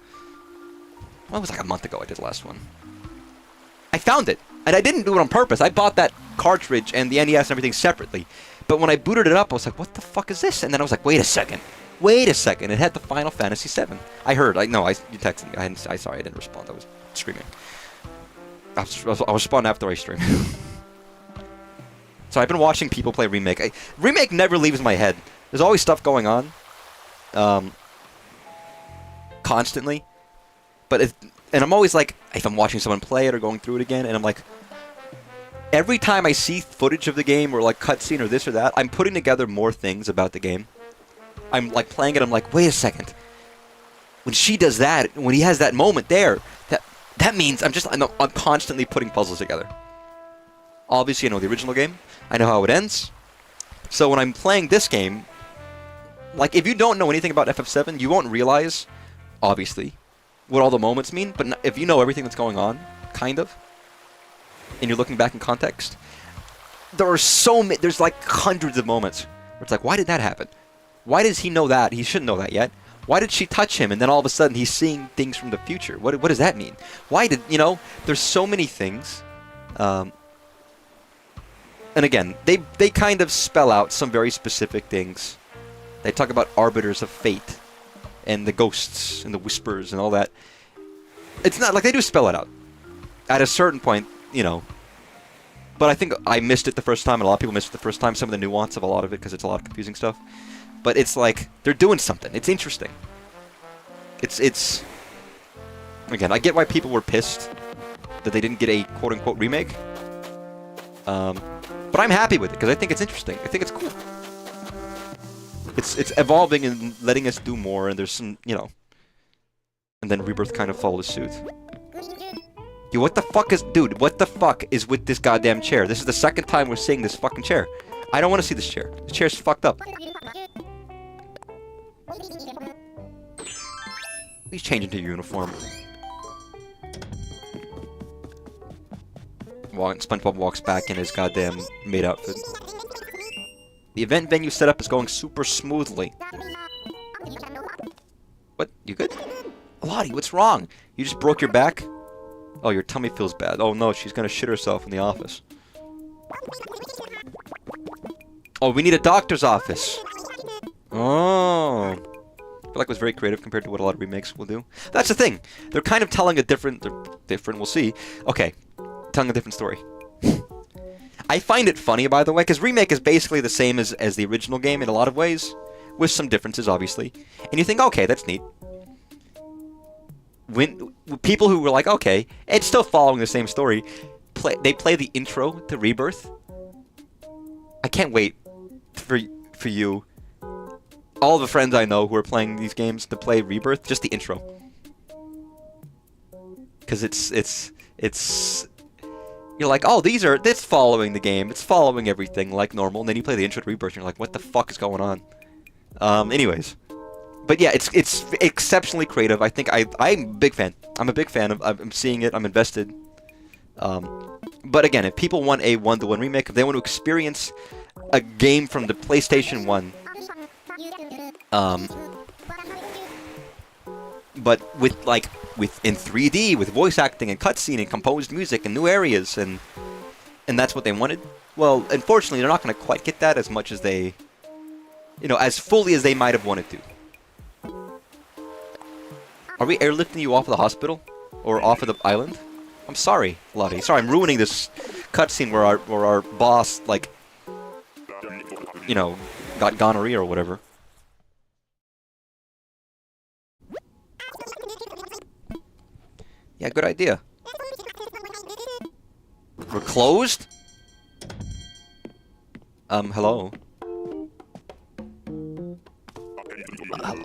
Well, it was like a month ago I did the last one. I found it, and I didn't do it on purpose. I bought that cartridge and the NES and everything separately. But when I booted it up, I was like, what the fuck is this? And then I was like, wait a second. Wait a second. It had the Final Fantasy VII. I heard. You texted me. Sorry, I didn't respond. I was streaming. I'll respond after I stream. So I've been watching people play Remake. Remake never leaves my head. There's always stuff going on. Constantly. And I'm always like, if I'm watching someone play it or going through it again, and I'm like, every time I see footage of the game or like cutscene or this or that, I'm putting together more things about the game. I'm like playing it, I'm like, wait a second. When she does that, when he has that moment there, that means I'm constantly putting puzzles together. Obviously, I know the original game. I know how it ends. So when I'm playing this game, like, if you don't know anything about FF7, you won't realize, obviously, what all the moments mean. But if you know everything that's going on, kind of, and you're looking back in context, there are there's like hundreds of moments where it's like, why did that happen? Why does he know that? He shouldn't know that yet. Why did she touch him? And then all of a sudden he's seeing things from the future. What does that mean? Why did, there's so many things. And again, they kind of spell out some very specific things. They talk about arbiters of fate and the ghosts and the whispers and all that. It's not like they do spell it out. At a certain point, But I think I missed it the first time, and a lot of people missed it the first time, some of the nuance of a lot of it, because it's a lot of confusing stuff. But it's like, they're doing something. It's interesting. It's... Again, I get why people were pissed that they didn't get a quote-unquote remake. But I'm happy with it, because I think it's interesting. I think it's cool. It's evolving and letting us do more, and there's some, And then Rebirth kind of followed suit. Dude, what the fuck is with this goddamn chair? This is the second time we're seeing this fucking chair. I don't want to see this chair. This chair's fucked up. Please change into your uniform. SpongeBob walks back in his goddamn maid outfit. The event venue setup is going super smoothly. What? You good? Lottie, what's wrong? You just broke your back? Oh, your tummy feels bad. Oh no, she's gonna shit herself in the office. Oh, we need a doctor's office. Oh. I feel like it was very creative compared to what a lot of remakes will do. That's the thing. They're kind of telling a different... we'll see. Okay. Telling a different story. I find it funny, by the way, because remake is basically the same as the original game in a lot of ways, with some differences, obviously. And you think, okay, that's neat. When people who were like, okay, it's still following the same story, they play the intro to Rebirth. I can't wait for you, all the friends I know who are playing these games, to play Rebirth, just the intro. Because it's you're like, oh, it's following the game, it's following everything like normal, and then you play the intro to Rebirth and you're like, what the fuck is going on? Anyways. But yeah, it's exceptionally creative. I think I'm a big fan. I'm a big fan of. I'm seeing it. I'm invested. But again, if people want a one-to-one remake, if they want to experience a game from the PlayStation 1, but in 3D, with voice acting and cutscene and composed music and new areas, and that's what they wanted. Well, unfortunately, they're not going to quite get that as much as they, as fully as they might have wanted to. Are we airlifting you off of the hospital? Or off of the island? I'm sorry, Lottie. Sorry, I'm ruining this cutscene where our boss, got gonorrhea or whatever. Yeah, good idea. We're closed? Hello?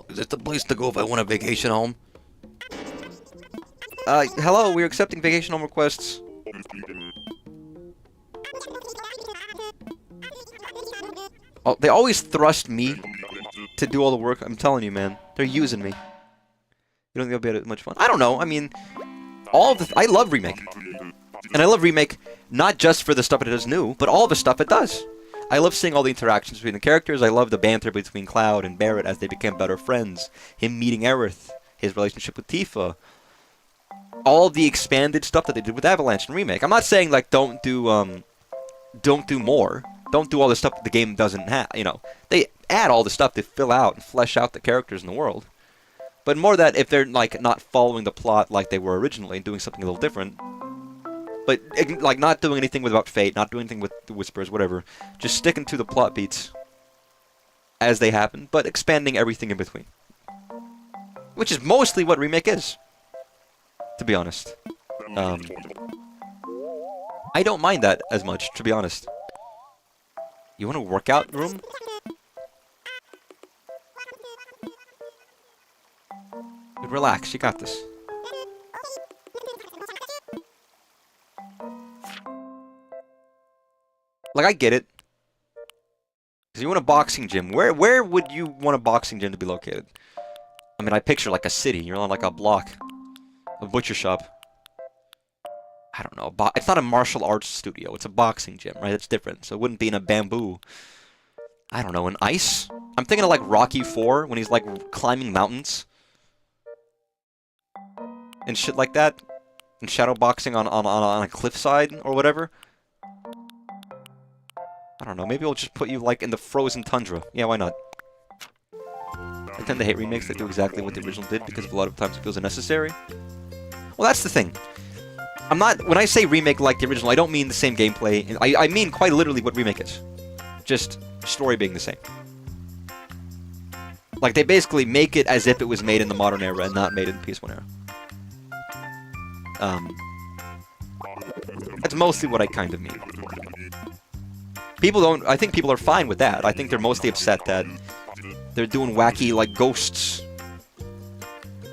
Is this the place to go if I want a vacation home? Hello, we're accepting vacation home requests. Oh, they always thrust me to do all the work. I'm telling you, man. They're using me. You don't think it'll be much fun? I don't know. I mean, I love Remake. And I love Remake not just for the stuff it does new, but all the stuff it does. I love seeing all the interactions between the characters. I love the banter between Cloud and Barrett as they became better friends. Him meeting Aerith. His relationship with Tifa. All the expanded stuff that they did with Avalanche and Remake. I'm not saying, like, don't do more. Don't do all the stuff that the game doesn't have, you know. They add all the stuff to fill out and flesh out the characters in the world. But more that if they're, like, not following the plot like they were originally and doing something a little different. But, like, not doing anything about Fate, not doing anything with the Whispers, whatever. Just sticking to the plot beats as they happen, but expanding everything in between. Which is mostly what Remake is, to be honest. I don't mind that as much, to be honest. You want a workout room? Relax, you got this. Like, I get it. Because you want a boxing gym. Where would you want a boxing gym to be located? I mean, I picture, like, a city. You're on, like, a block. A butcher shop. I don't know. It's not a martial arts studio. It's a boxing gym, right? It's different. So it wouldn't be in a bamboo. I don't know, an ice? I'm thinking of, like, Rocky 4, when he's, like, climbing mountains. And shit like that. And shadow boxing on a cliffside, or whatever. I don't know, maybe we'll just put you, like, in the frozen tundra. Yeah, why not? I tend to hate remakes that do exactly what the original did, because a lot of times it feels unnecessary. Well, that's the thing. When I say remake like the original, I don't mean the same gameplay. I mean quite literally what remake is. Just story being the same. Like, they basically make it as if it was made in the modern era and not made in the PS1 era. That's mostly what I kind of mean. I think people are fine with that. I think they're mostly upset that they're doing wacky, like, ghosts.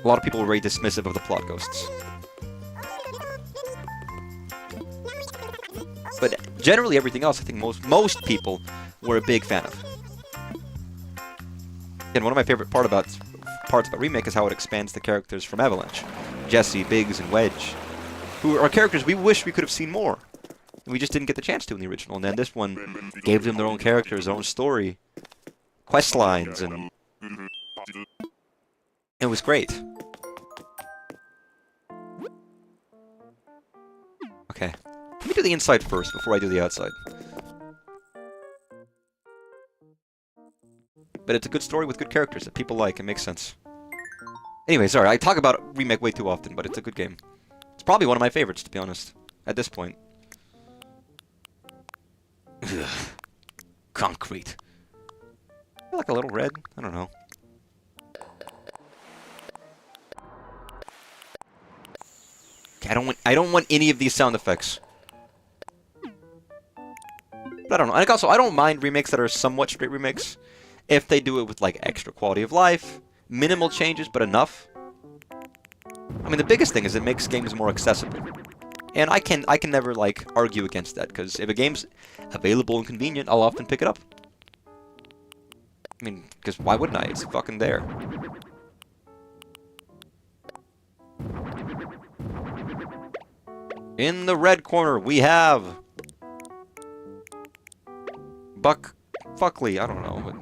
A lot of people are very dismissive of the plot ghosts. But generally everything else, I think most people were a big fan of. And one of my favorite parts about Remake is how it expands the characters from Avalanche. Jesse, Biggs, and Wedge. Who are characters we wish we could have seen more. We just didn't get the chance to in the original. And then this one gave them their own characters, their own story. Quest lines, and it was great. Okay. Let me do the inside first before I do the outside. But it's a good story with good characters that people like. It makes sense. Anyway, sorry, I talk about Remake way too often, but it's a good game. It's probably one of my favorites, to be honest, at this point. Ugh. Concrete. I feel like a little red. I don't know. Okay, I don't want any of these sound effects. But I don't know. And also, I don't mind remakes that are somewhat straight remakes if they do it with, like, extra quality of life, minimal changes, but enough. I mean, the biggest thing is it makes games more accessible. And I can never, like, argue against that, because if a game's available and convenient, I'll often pick it up. I mean, because why wouldn't I? It's fucking there. In the red corner, we have... Fuckley, I don't know. But...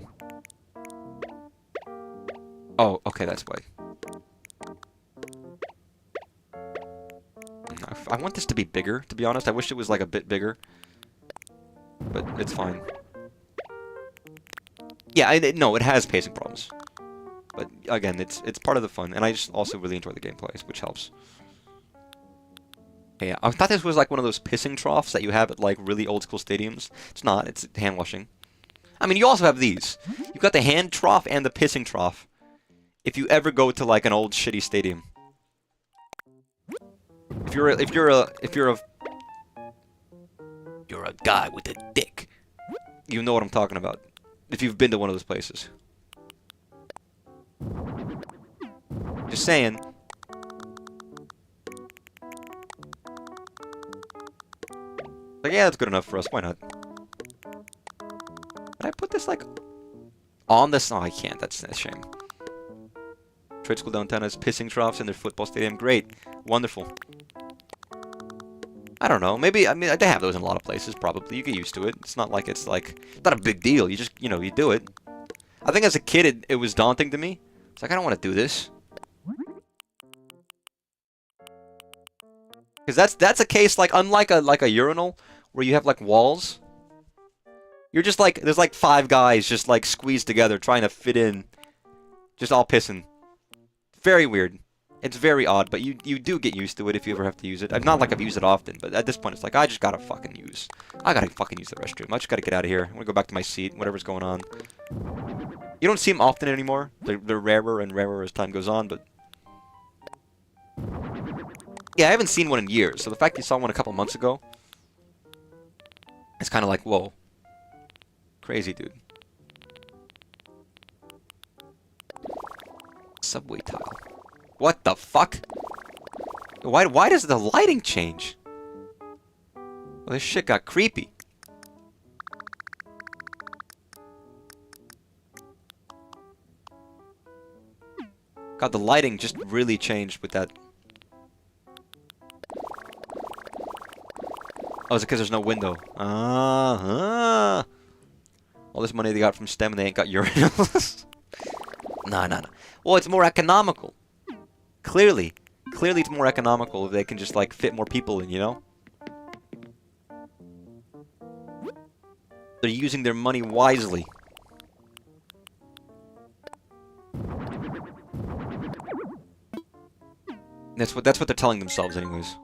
Oh, okay, that's why. I want this to be bigger, to be honest. I wish it was, like, a bit bigger. But it's fine. Yeah, no, it has pacing problems. But, again, it's part of the fun. And I just also really enjoy the gameplay, which helps. Yeah, I thought this was, like, one of those pissing troughs that you have at, like, really old-school stadiums. It's not. It's hand washing. I mean, you also have these. You've got the hand trough and the pissing trough. If you ever go to, like, an old shitty stadium. You're a guy with a dick. you know what I'm talking about. If you've been to one of those places. Just saying. Like, yeah, that's good enough for us. Why not? Can I put this, like, on this? Oh, I can't. That's a shame. Trade school downtown has pissing troughs in their football stadium. Great. Wonderful. I don't know. Maybe, I mean, they have those in a lot of places, probably. You get used to it. It's not like it's, like, not a big deal. You just, you know, you do it. I think as a kid, it was daunting to me. It's like, I don't want to do this. Because that's a case, like, unlike a urinal, where you have, like, walls. You're just, like, there's, like, 5 guys just, like, squeezed together trying to fit in. Just all pissing. Very weird. It's very odd, but you do get used to it if you ever have to use it. I'm not like I've used it often, but at this point it's like, I just gotta fucking use. I gotta fucking use the restroom. I just gotta get out of here. I'm gonna go back to my seat, whatever's going on. You don't see them often anymore. They're rarer and rarer as time goes on, but... Yeah, I haven't seen one in years, so the fact you saw one a couple months ago... It's kind of like, whoa. Crazy, dude. Subway tile. What the fuck? Why does the lighting change? Well, this shit got creepy. God, the lighting just really changed with that. Oh, is it because there's no window? All this money they got from STEM and they ain't got urinals. No. Well, it's more economical. Clearly it's more economical if they can just, like, fit more people in, you know? They're using their money wisely. That's what they're telling themselves anyways.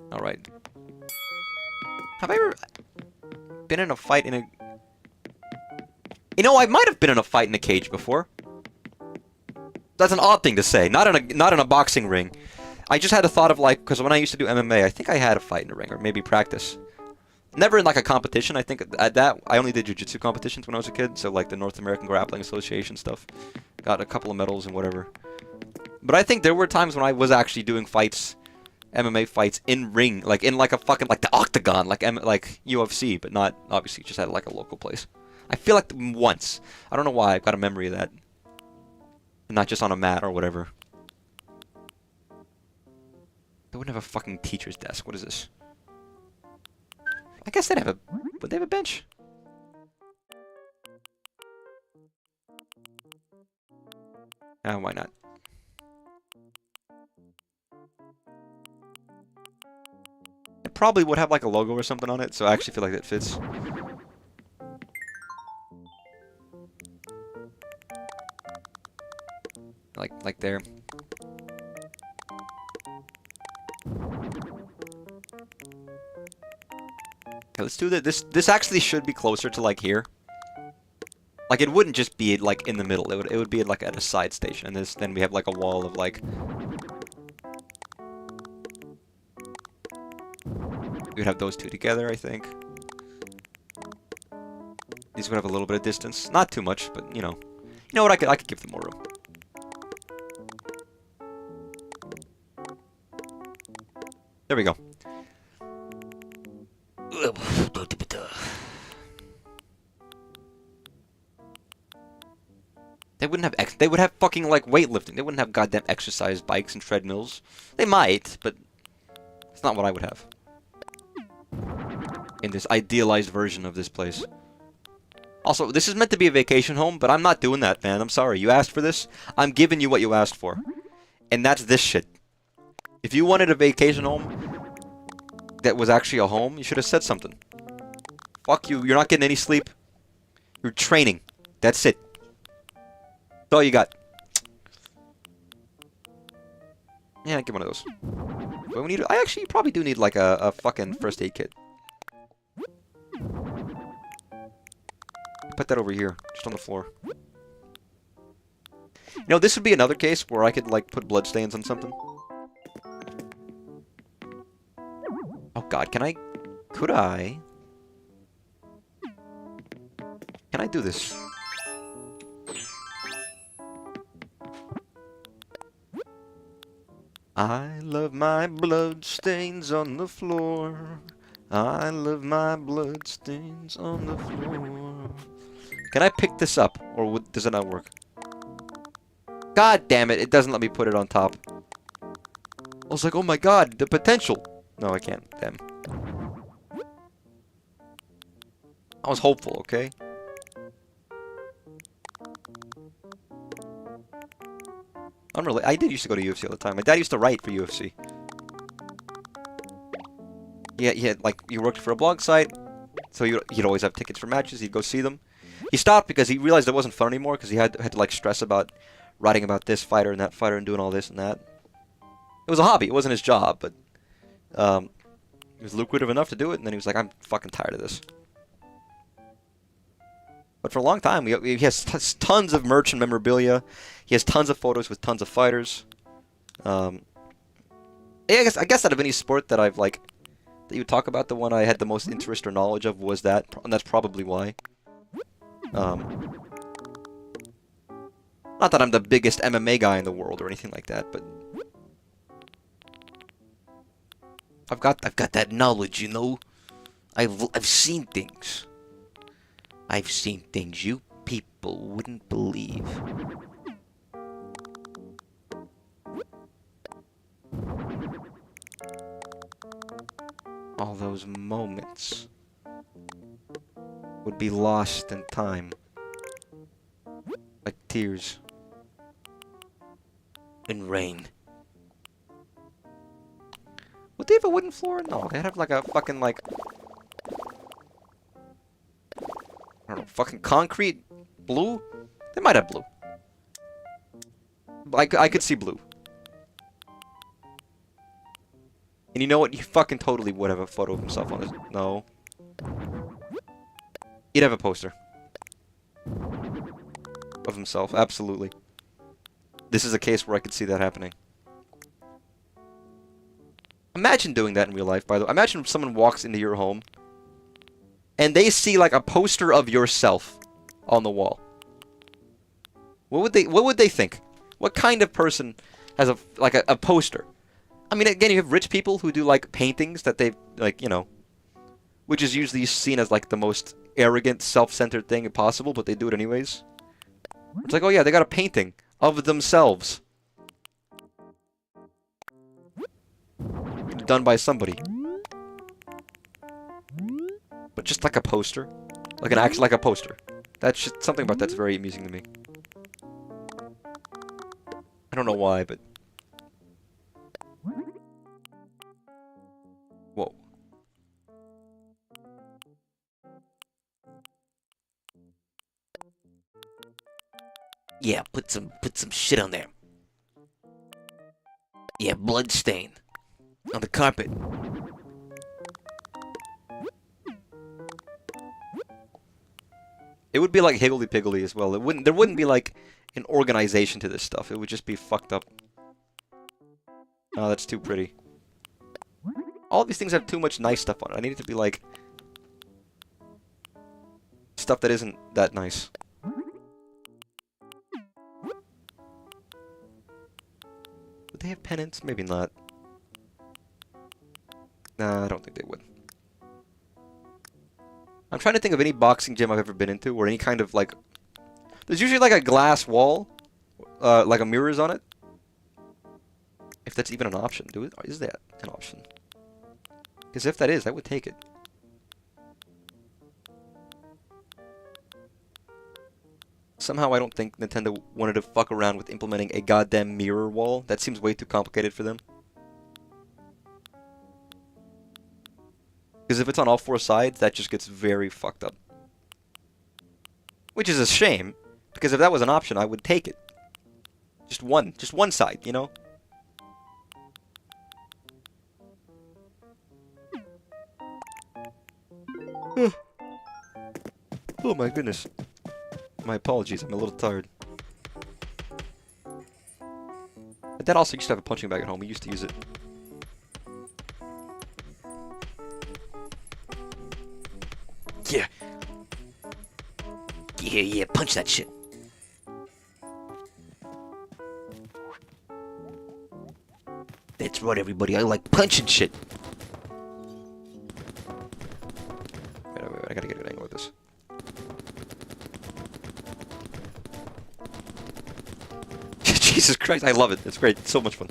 Alright. Have I ever been in a fight in a... You know, I might have been in a fight in a cage before. That's an odd thing to say. Not in a boxing ring. I just had a thought of, like, because when I used to do MMA, I think I had a fight in a ring, or maybe practice. Never in, like, a competition. I think at that, I only did jiu-jitsu competitions when I was a kid, so, like, the North American Grappling Association stuff. Got a couple of medals and whatever. But I think there were times when I was actually doing fights... MMA fights in ring, like in like a fucking like the octagon, like UFC, but not obviously just at like a local place. I feel like once. I don't know why. I've got a memory of that. Not just on a mat or whatever. They wouldn't have a fucking teacher's desk. What is this? I guess they'd have a... Would they have a bench? Why not? It probably would have like a logo or something on it, so I actually feel like that fits. Like there. Okay, let's do that. This actually should be closer to like here. Like it wouldn't just be like in the middle. It would be like at a side station, and then we have like a wall of like. We would have those two together, I think. These would have a little bit of distance, not too much, but you know what? I could give them more room. There we go. They would have fucking like weightlifting. They wouldn't have goddamn exercise bikes and treadmills. They might, but it's not what I would have. In this idealized version of this place. Also, this is meant to be a vacation home, but I'm not doing that, man. I'm sorry. You asked for this. I'm giving you what you asked for. And that's this shit. If you wanted a vacation home that was actually a home, you should have said something. Fuck you. You're not getting any sleep. You're training. That's it. That's all you got. Yeah, get one of those. But we need. I actually probably do need like a fucking first aid kit. got that over here, just on the floor. You know, this would be another case where I could, like, put bloodstains on something. Oh god, can I... Could I... Can I do this? I love my bloodstains on the floor. I love my bloodstains on the floor. Can I pick this up, or does it not work? God damn it, it doesn't let me put it on top. I was like, oh my god, the potential. No, I can't, damn. I was hopeful, okay? I did used to go to UFC all the time. My dad used to write for UFC. Yeah, he had, like, he worked for a blog site, so he'd always have tickets for matches. He'd go see them. He stopped because he realized it wasn't fun anymore, because he had to, like, stress about writing about this fighter and that fighter and doing all this and that. It was a hobby. It wasn't his job, but it was lucrative enough to do it, and then he was like, I'm fucking tired of this. But for a long time, he has tons of merch and memorabilia. He has tons of photos with tons of fighters. Yeah, I guess out of any sport that I've, like, that you talk about, the one I had the most interest or knowledge of was that, and that's probably why. Not that I'm the biggest MMA guy in the world or anything like that, but I've got that knowledge, you know. I've seen things. I've seen things you people wouldn't believe. All those moments would be lost in time. Like tears. In rain. Would they have a wooden floor? No, they'd have like a fucking, like, I don't know, fucking concrete? Blue? They might have blue. I could see blue. And you know what? He fucking totally would have a photo of himself on his... No. He'd have a poster. Of himself, absolutely. This is a case where I could see that happening. Imagine doing that in real life, by the way. Imagine if someone walks into your home and they see, like, a poster of yourself on the wall. What would they think? What kind of person has a poster? I mean, again, you have rich people who do, like, paintings that they, like, you know, which is usually seen as, like, the most arrogant, self-centered thing possible, but they do it anyways. It's like, oh yeah, they got a painting of themselves. Done by somebody. But just like a poster. Like a poster. That's just something about that's very amusing to me. I don't know why, but... Whoa. Yeah, put some shit on there. Yeah, blood stain. On the carpet. It would be like higgledy-piggledy as well. There wouldn't be like an organization to this stuff. It would just be fucked up. Oh, that's too pretty. All these things have too much nice stuff on it. I need it to be like stuff that isn't that nice. Would they have pennants? Maybe not. Nah, I don't think they would. I'm trying to think of any boxing gym I've ever been into, or any kind of, like... There's usually, like, a glass wall, like a mirrors on it. If that's even an option. Is that an option? Because if that is, I would take it. Somehow I don't think Nintendo wanted to fuck around with implementing a goddamn mirror wall. That seems way too complicated for them. Because if it's on all four sides, that just gets very fucked up. Which is a shame, because if that was an option, I would take it. Just one side, you know? Oh my goodness. My apologies, I'm a little tired. My dad also used to have a punching bag at home. We used to use it. Yeah. Yeah, punch that shit. That's right, everybody. I like punching shit. Wait, I gotta get a good angle with this. Jesus Christ, I love it. It's great. It's so much fun.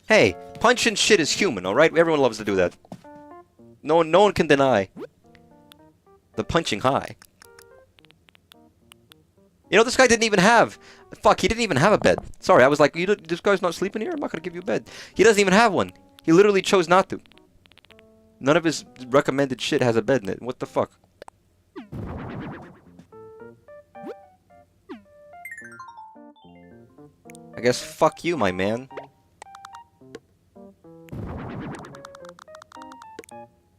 Hey, punching shit is human, alright? Everyone loves to do that. No one can deny the punching high. You know, this guy didn't even have... Fuck, he didn't even have a bed. Sorry, I was like, this guy's not sleeping here? I'm not gonna give you a bed. He doesn't even have one. He literally chose not to. None of his recommended shit has a bed in it. What the fuck? I guess fuck you, my man.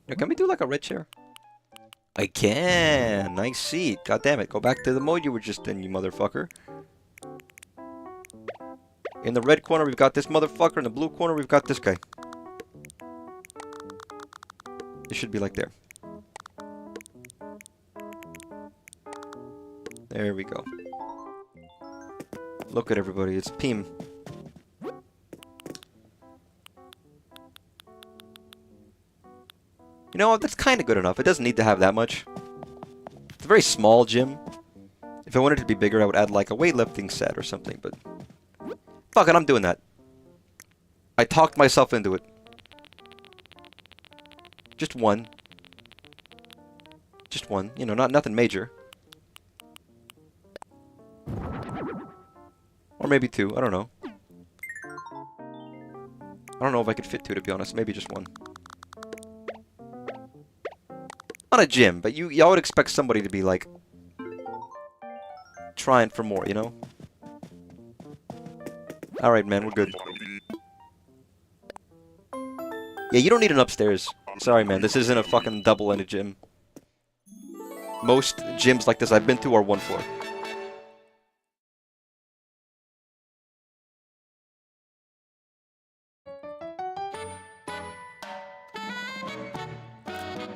Now, can we do like a red chair? I can. Nice seat. God damn it. Go back to the mode you were just in, you motherfucker. In the red corner, we've got this motherfucker. In the blue corner, we've got this guy. It should be like there. There we go. Look at everybody. It's Pim. You know what? That's kind of good enough. It doesn't need to have that much. It's a very small gym. If I wanted it to be bigger, I would add like a weightlifting set or something, but... Fuck it, I'm doing that. I talked myself into it. Just one. Just one. You know, nothing major. Or maybe two. I don't know. I don't know if I could fit two, to be honest. Maybe just one. Not a gym, but y'all would expect somebody to be, like... trying for more, you know? Alright, man, we're good. Yeah, you don't need an upstairs. Sorry, man, this isn't a fucking double-ended gym. Most gyms like this I've been to are one floor.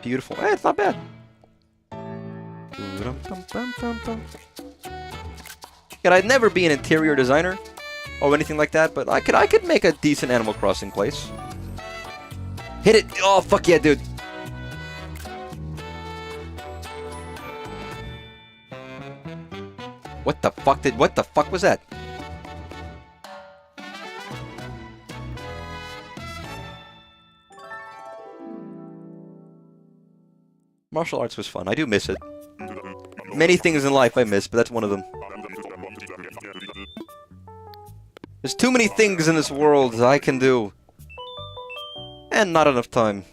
Beautiful. Eh, it's not bad. And I'd never be an interior designer or anything like that, but I could make a decent Animal Crossing place. Hit it! Oh, fuck yeah, dude. What the fuck was that? Martial arts was fun. I do miss it. Many things in life I miss, but that's one of them. There's too many things in this world I can do. And not enough time.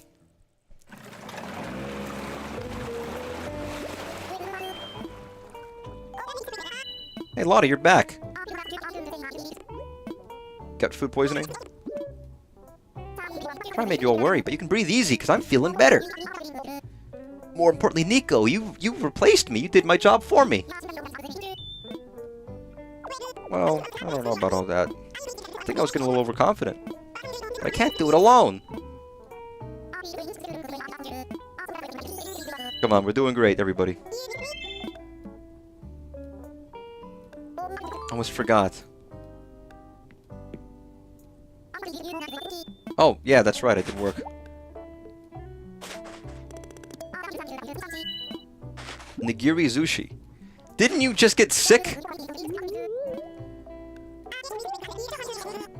Hey Lottie, you're back. Got food poisoning? Trying to make you all worry, but you can breathe easy, because I'm feeling better. More importantly, Nico, you've replaced me. You did my job for me. Well, I don't know about all that. I think I was getting a little overconfident. But I can't do it alone. Come on, we're doing great, everybody. Almost forgot. Oh, yeah, that's right, I did work. Nigiri Zushi. Didn't you just get sick?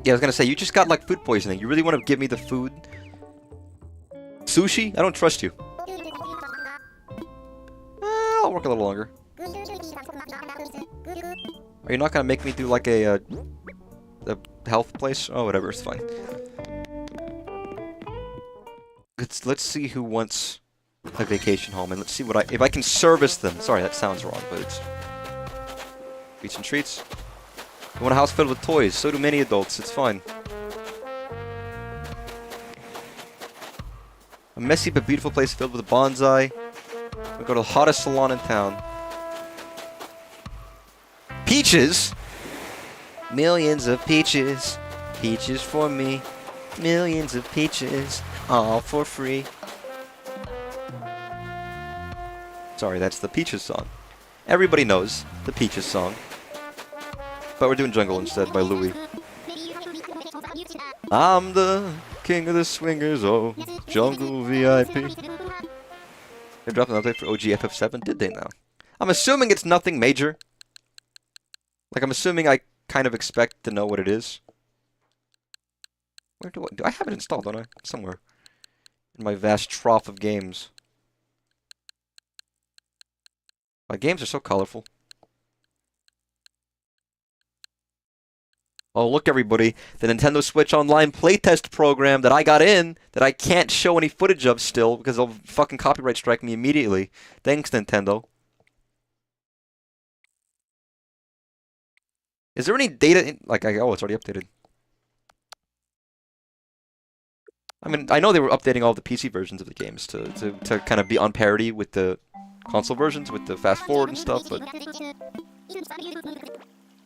Yeah, I was gonna say, you just got like food poisoning. You really want to give me the food? Sushi? I don't trust you. I'll work a little longer. Are you not gonna make me do like a health place? Oh, whatever, it's fine. Let's see who wants a vacation home, and let's see if I can service them. Sorry, that sounds wrong, but it's treats and treats. I want a house filled with toys. So do many adults. It's fine. A messy but beautiful place filled with a bonsai. We'll go to the hottest salon in town. Peaches! Millions of peaches. Peaches for me. Millions of peaches. All for free. Sorry, that's the Peaches song. Everybody knows the Peaches song. But we're doing Jungle instead by Louis. I'm the king of the swingers, oh, Jungle VIP. They dropped an update for OG FF7, did they now? I'm assuming it's nothing major. Like, I'm assuming I kind of expect to know what it is. Where do I have it installed, don't I? Somewhere. In my vast trough of games. My games are so colorful. Oh, look, everybody. The Nintendo Switch Online playtest program that I got in, that I can't show any footage of still, because they'll fucking copyright strike me immediately. Thanks, Nintendo. Is there any data in, like, oh, it's already updated. I mean, I know they were updating all the PC versions of the games to kind of be on parity with the console versions, with the fast forward and stuff, but...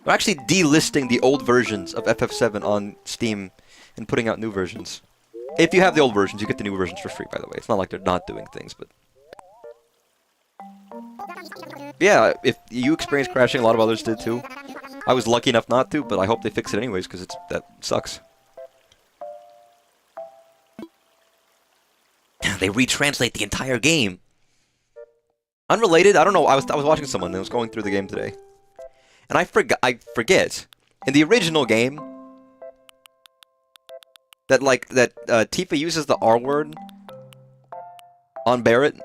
We're actually delisting the old versions of FF7 on Steam and putting out new versions. If you have the old versions, you get the new versions for free, by the way. It's not like they're not doing things, but... Yeah, if you experienced crashing, a lot of others did too. I was lucky enough not to, but I hope they fix it anyways, because that sucks. They retranslate the entire game. Unrelated, I don't know, I was watching someone that was going through the game today. And I forget, in the original game, that Tifa uses the R word on Barrett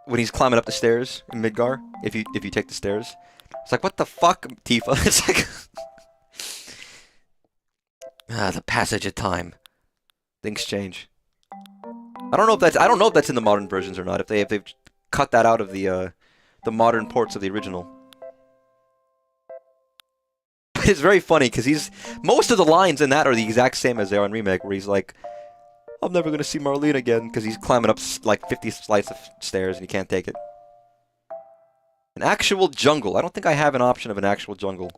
when he's climbing up the stairs in Midgar, if you take the stairs. It's like, what the fuck, Tifa? It's like... The passage of time. Things change. I don't know if that's in the modern versions or not, if they've cut that out of the modern ports of the original. It's very funny, because most of the lines in that are the exact same as they are in Remake, where he's like, I'm never gonna see Marlene again, because he's climbing up, like, 50 flights of stairs and he can't take it. An actual jungle. I don't think I have an option of an actual jungle.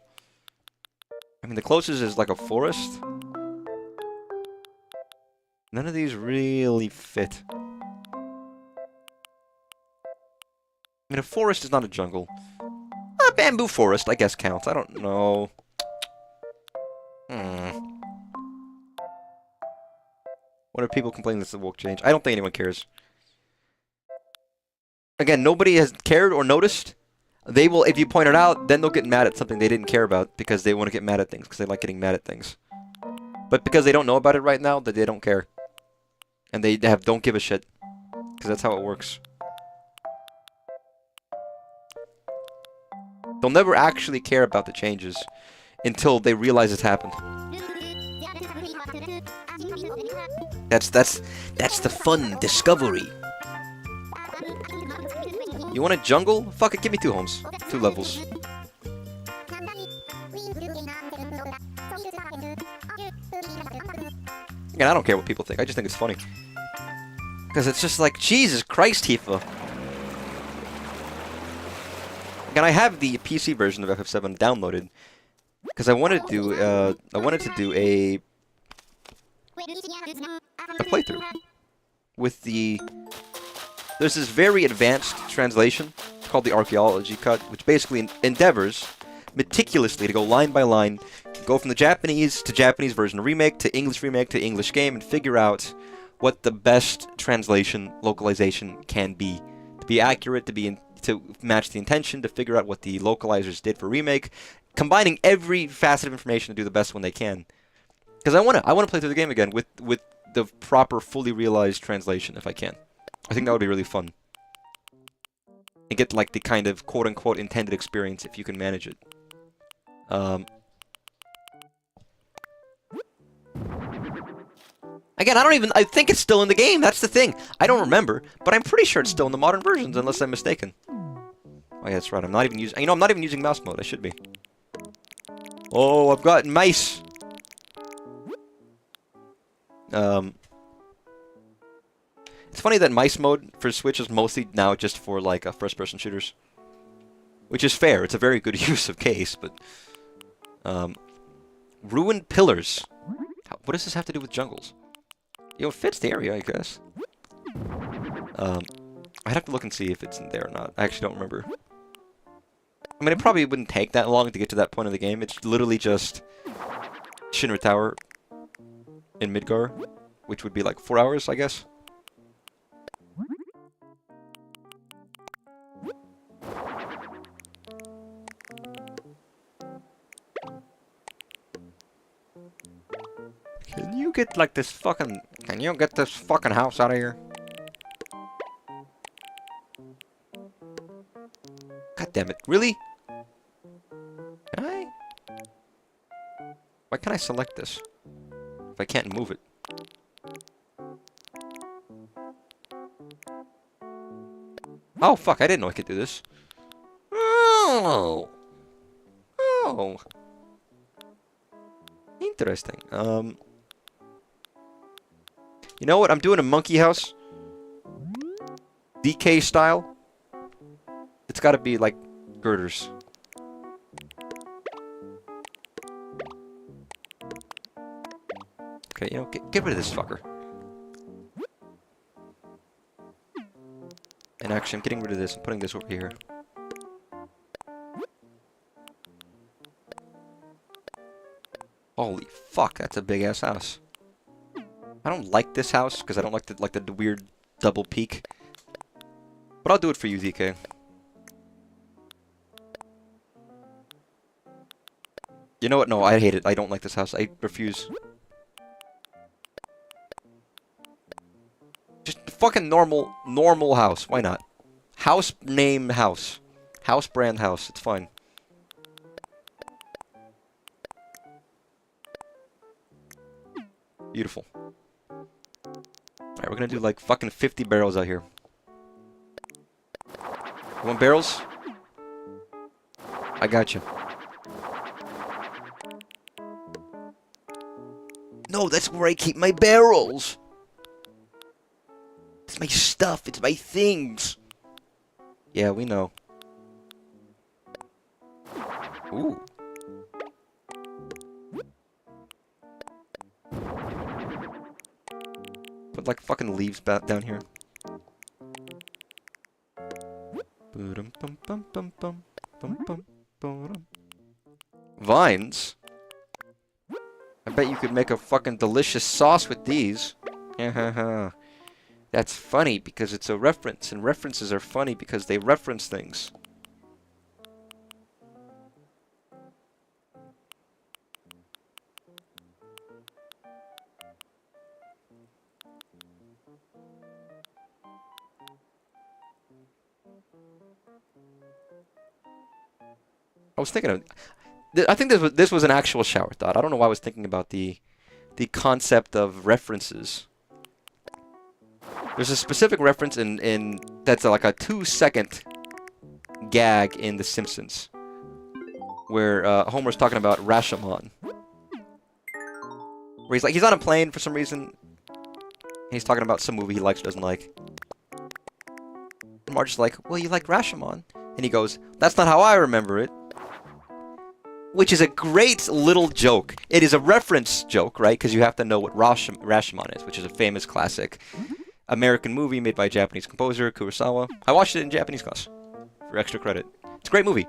I mean, the closest is, like, a forest. None of these really fit. I mean, a forest is not a jungle. A bamboo forest, I guess, counts. I don't know. What are people complaining this won't change? I don't think anyone cares. Again, nobody has cared or noticed. They will, if you point it out, then they'll get mad at something they didn't care about because they want to get mad at things, because they like getting mad at things. But because they don't know about it right now, that they don't care. And they don't give a shit. Because that's how it works. They'll never actually care about the changes until they realize it's happened. That's the fun discovery. You want a jungle? Fuck it, give me 2 homes. 2 levels. Again, I don't care what people think. I just think it's funny. Because it's just like, Jesus Christ, Tifa. Again, I have the PC version of FF7 downloaded. Because I wanted to do a playthrough with there's this very advanced translation called the archaeology cut, which basically endeavors meticulously to go line by line, go from the Japanese version of remake to English game, and figure out what the best translation localization can be, to be accurate, to match the intention, to figure out what the localizers did for remake, combining every facet of information to do the best one they can. Because I want to play through the game again with the proper, fully realized translation if I can. I think that would be really fun. And get like the kind of quote-unquote intended experience if you can manage it. Again, I think it's still in the game, that's the thing. I don't remember, but I'm pretty sure it's still in the modern versions, unless I'm mistaken. Oh yeah, that's right, I'm not even using mouse mode, I should be. Oh, I've got mice! It's funny that mice mode for Switch is mostly now just for, like, first-person shooters. which is fair. It's a very good use of case, but ruined pillars. What does this have to do with jungles? You know, it fits the area, I guess. I'd have to look and see if it's in there or not. I actually don't remember. I mean, it probably wouldn't take that long to get to that point of the game. It's literally just Shinra Tower in Midgar, which would be like 4 hours, I guess. Can you get like this fucking... Can you get this fucking house out of here? God damn it. Really? Can I? Why can't I select this? If I can't move it. Oh, fuck. I didn't know I could do this. Oh. Oh. Interesting. You know what? I'm doing a monkey house. DK style. It's gotta be like girders. Okay, you know, get rid of this fucker. And actually, I'm getting rid of this. I'm putting this over here. Holy fuck, that's a big-ass house. I don't like this house, because I don't like the weird double peak. But I'll do it for you, DK. You know what? No, I hate it. I don't like this house. I refuse. Just fucking normal house. Why not? House name house. House brand house. It's fine. Beautiful. Alright, we're gonna do like fucking 50 barrels out here. You want barrels? I got you. No, that's where I keep my barrels. It's my stuff. It's my things. Yeah, we know. Ooh. Put like fucking leaves back down here. Vines? I bet you could make a fucking delicious sauce with these. That's funny because it's a reference, and references are funny because they reference things. I was thinking of... I think this was an actual shower thought. I don't know why I was thinking about the concept of references. There's a specific reference in that's like a 2-second gag in The Simpsons, where Homer's talking about Rashomon, where he's on a plane for some reason. And he's talking about some movie he likes or doesn't like. And Marge's like, "Well, you like Rashomon," and he goes, "That's not how I remember it." Which is a great little joke. It is a reference joke, right? Because you have to know what Rashomon is, which is a famous classic American movie made by a Japanese composer, Kurosawa. I watched it in Japanese class for extra credit. It's a great movie.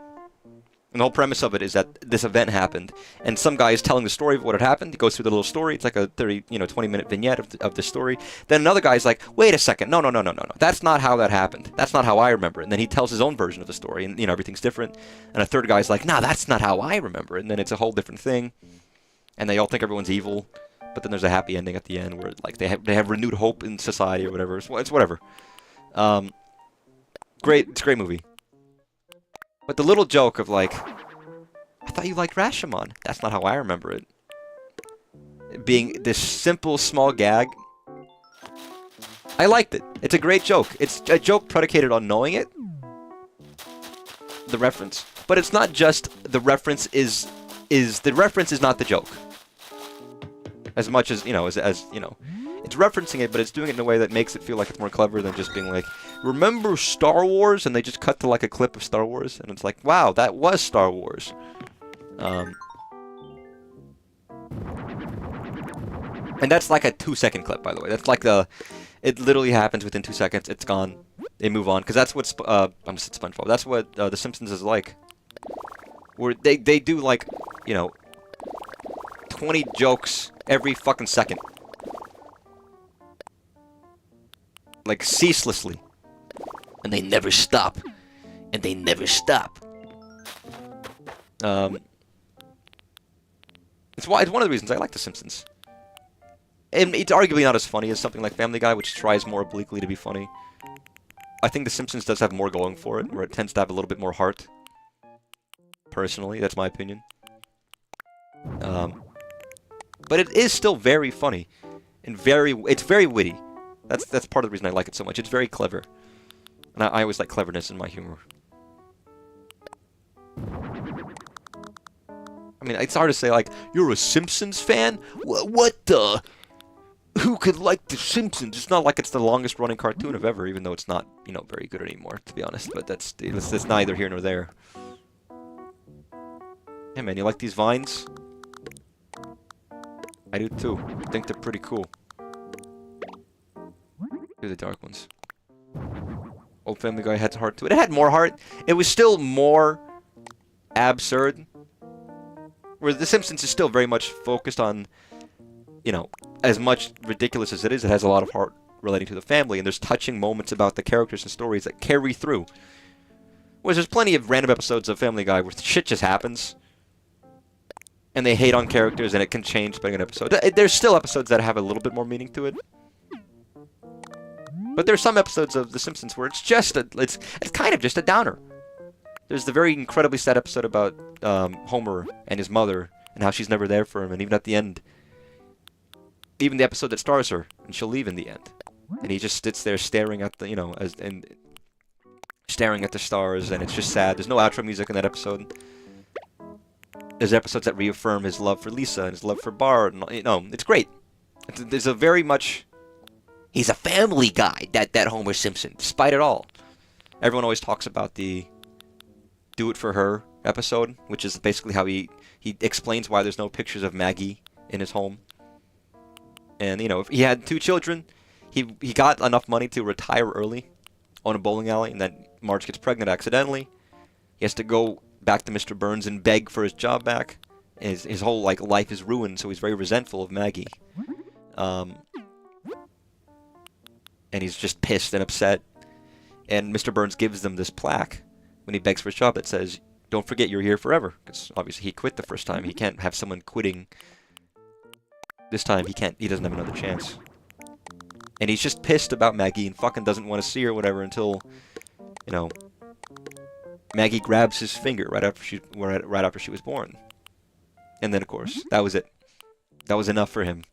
And the whole premise of it is that this event happened, and some guy is telling the story of what had happened. He goes through the little story. It's like a 20-minute vignette of the story. Then another guy's like, "Wait a second, no. That's not how that happened. That's not how I remember it." And then he tells his own version of the story, and everything's different. And a third guy's like, "Nah, that's not how I remember it." And then it's a whole different thing. And they all think everyone's evil, but then there's a happy ending at the end where like they have renewed hope in society or whatever. It's whatever. Great, it's a great movie. But the little joke of like, "I thought you liked Rashomon. That's not how I remember it." Being this simple, small gag. I liked it. It's a great joke. It's a joke predicated on knowing it. The reference. But it's not just the reference is the reference is not the joke. As much as, as it's referencing it, but it's doing it in a way that makes it feel like it's more clever than just being like, remember Star Wars? And they just cut to like a clip of Star Wars, and it's like, wow, that was Star Wars. And that's like a 2-second clip, by the way. That's like it literally happens within 2 seconds. It's gone. They move on, because that's what I'm just SpongeBob. That's what The Simpsons is like. Where they do like, you know, 20 jokes every fucking second. Like, ceaselessly. And they never stop. And they never stop. It's one of the reasons I like The Simpsons. And it's arguably not as funny as something like Family Guy, which tries more obliquely to be funny. I think The Simpsons does have more going for it, where it tends to have a little bit more heart. Personally, that's my opinion. But it is still very funny. And it's very witty. That's part of the reason I like it so much. It's very clever. And I always like cleverness in my humor. I mean, it's hard to say, like, you're a Simpsons fan? What the? Who could like The Simpsons? It's not like it's the longest running cartoon of ever, even though it's not, you know, very good anymore, to be honest. But that's neither here nor there. Hey man, you like these vines? I do too. I think they're pretty cool. They're the dark ones. Old Family Guy had heart to it. It had more heart. It was still more absurd. Where The Simpsons is still very much focused on, you know, as much ridiculous as it is, it has a lot of heart relating to the family, and there's touching moments about the characters and stories that carry through. Whereas there's plenty of random episodes of Family Guy where shit just happens, and they hate on characters, and it can change depending on episode. There's still episodes that have a little bit more meaning to it. But there's some episodes of The Simpsons where it's just it's kind of just a downer. There's the very incredibly sad episode about Homer and his mother, and how she's never there for him, and even at the end, even the episode that stars her, and she'll leave in the end, and he just sits there staring at the, you know, staring at the stars, and it's just sad. There's no outro music in that episode. There's episodes that reaffirm his love for Lisa and his love for Bart, and, you know, it's great. There's a very much... He's a family guy, that Homer Simpson. Despite it all. Everyone always talks about the Do It For Her episode, which is basically how he explains why there's no pictures of Maggie in his home. And, you know, if he had 2 children, he got enough money to retire early, own a bowling alley, and then Marge gets pregnant accidentally. He has to go back to Mr. Burns and beg for his job back. And his whole, like, life is ruined, so he's very resentful of Maggie. And he's just pissed and upset. And Mr. Burns gives them this plaque when he begs for his job that says, "Don't forget you're here forever." Because obviously he quit the first time. He can't have someone quitting. This time he doesn't have another chance. And he's just pissed about Maggie and fucking doesn't want to see her or whatever until, you know, Maggie grabs his finger right after she was born. And then, of course, that was it. That was enough for him.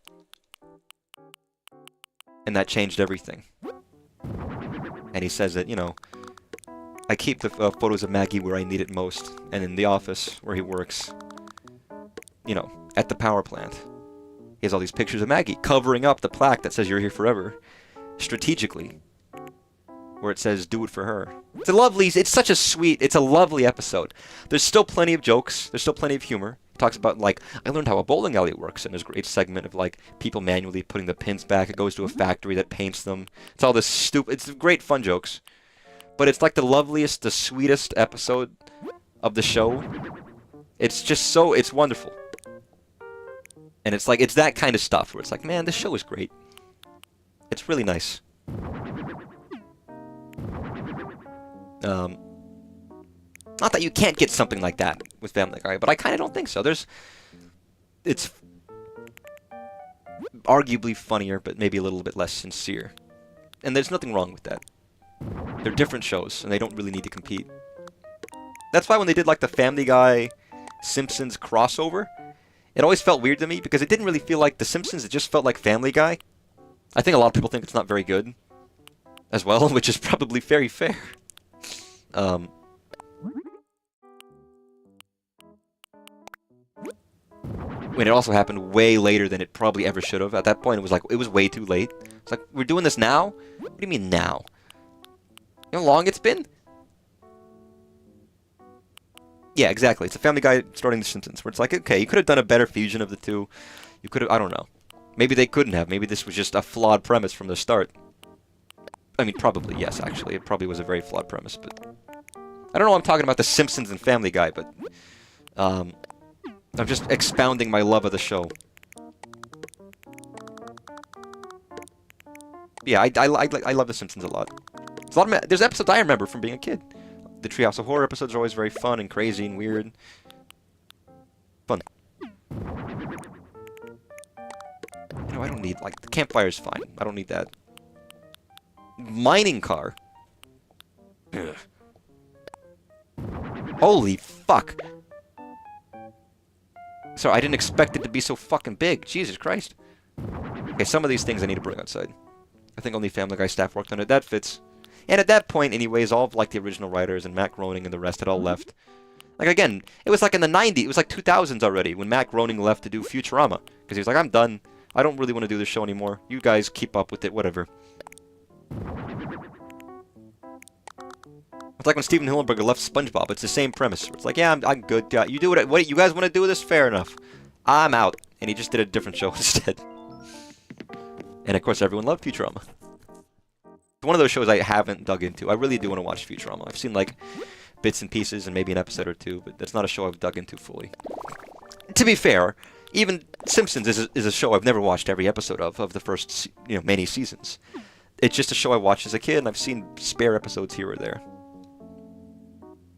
And that changed everything. And he says that, you know, I keep the photos of Maggie where I need it most, and in the office where he works, you know, at the power plant. He has all these pictures of Maggie covering up the plaque that says you're here forever, strategically, where it says do it for her. It's a lovely episode. There's still plenty of jokes, there's still plenty of humor. It talks about, like, I learned how a bowling alley works, and there's a great segment of, like, people manually putting the pins back. It goes to a factory that paints them. It's all this it's great fun jokes. But it's like the loveliest, the sweetest episode of the show. It's just it's wonderful. And it's like, it's that kind of stuff where it's like, man, this show is great. It's really nice. Not that you can't get something like that with Family Guy, but I kind of don't think so. It's arguably funnier, but maybe a little bit less sincere. And there's nothing wrong with that. They're different shows, and they don't really need to compete. That's why when they did, like, the Family Guy Simpsons crossover, it always felt weird to me, because it didn't really feel like The Simpsons, it just felt like Family Guy. I think a lot of people think it's not very good, as well, which is probably very fair. When it also happened way later than it probably ever should have. At that point, it was way too late. It's like, we're doing this now? What do you mean now? You know how long it's been? Yeah, exactly. It's a Family Guy starting The Simpsons, where it's like, okay, you could have done a better fusion of the two. You could have, I don't know. Maybe they couldn't have. Maybe this was just a flawed premise from the start. I mean, probably, yes, actually. It probably was a very flawed premise, but... I don't know why I'm talking about The Simpsons and Family Guy, but... I'm just expounding my love of the show. Yeah, I love The Simpsons a lot. There's episodes I remember from being a kid. The Treehouse of Horror episodes are always very fun and crazy and weird. Fun. You know, I don't need, like, the campfire's fine. I don't need that. Mining car. Ugh. Holy fuck. Sorry, I didn't expect it to be so fucking big. Jesus Christ. Okay, some of these things I need to bring outside. I think only Family Guy staff worked on it. That fits. And at that point, anyways, all of, like, the original writers and Matt Groening and the rest had all left. Like, again, it was like in the 90s. It was like 2000s already when Matt Groening left to do Futurama. Because he was like, I'm done. I don't really want to do this show anymore. You guys keep up with it, whatever. It's like when Steven Hillenberger left SpongeBob. It's the same premise. It's like, yeah, I'm good. Yeah, you do what you guys want to do with this? Fair enough. I'm out. And he just did a different show instead. And, of course, everyone loved Futurama. It's one of those shows I haven't dug into. I really do want to watch Futurama. I've seen, like, bits and pieces and maybe an episode or two, but that's not a show I've dug into fully. To be fair, even Simpsons is a show I've never watched every episode of the first, many seasons. It's just a show I watched as a kid, and I've seen spare episodes here or there.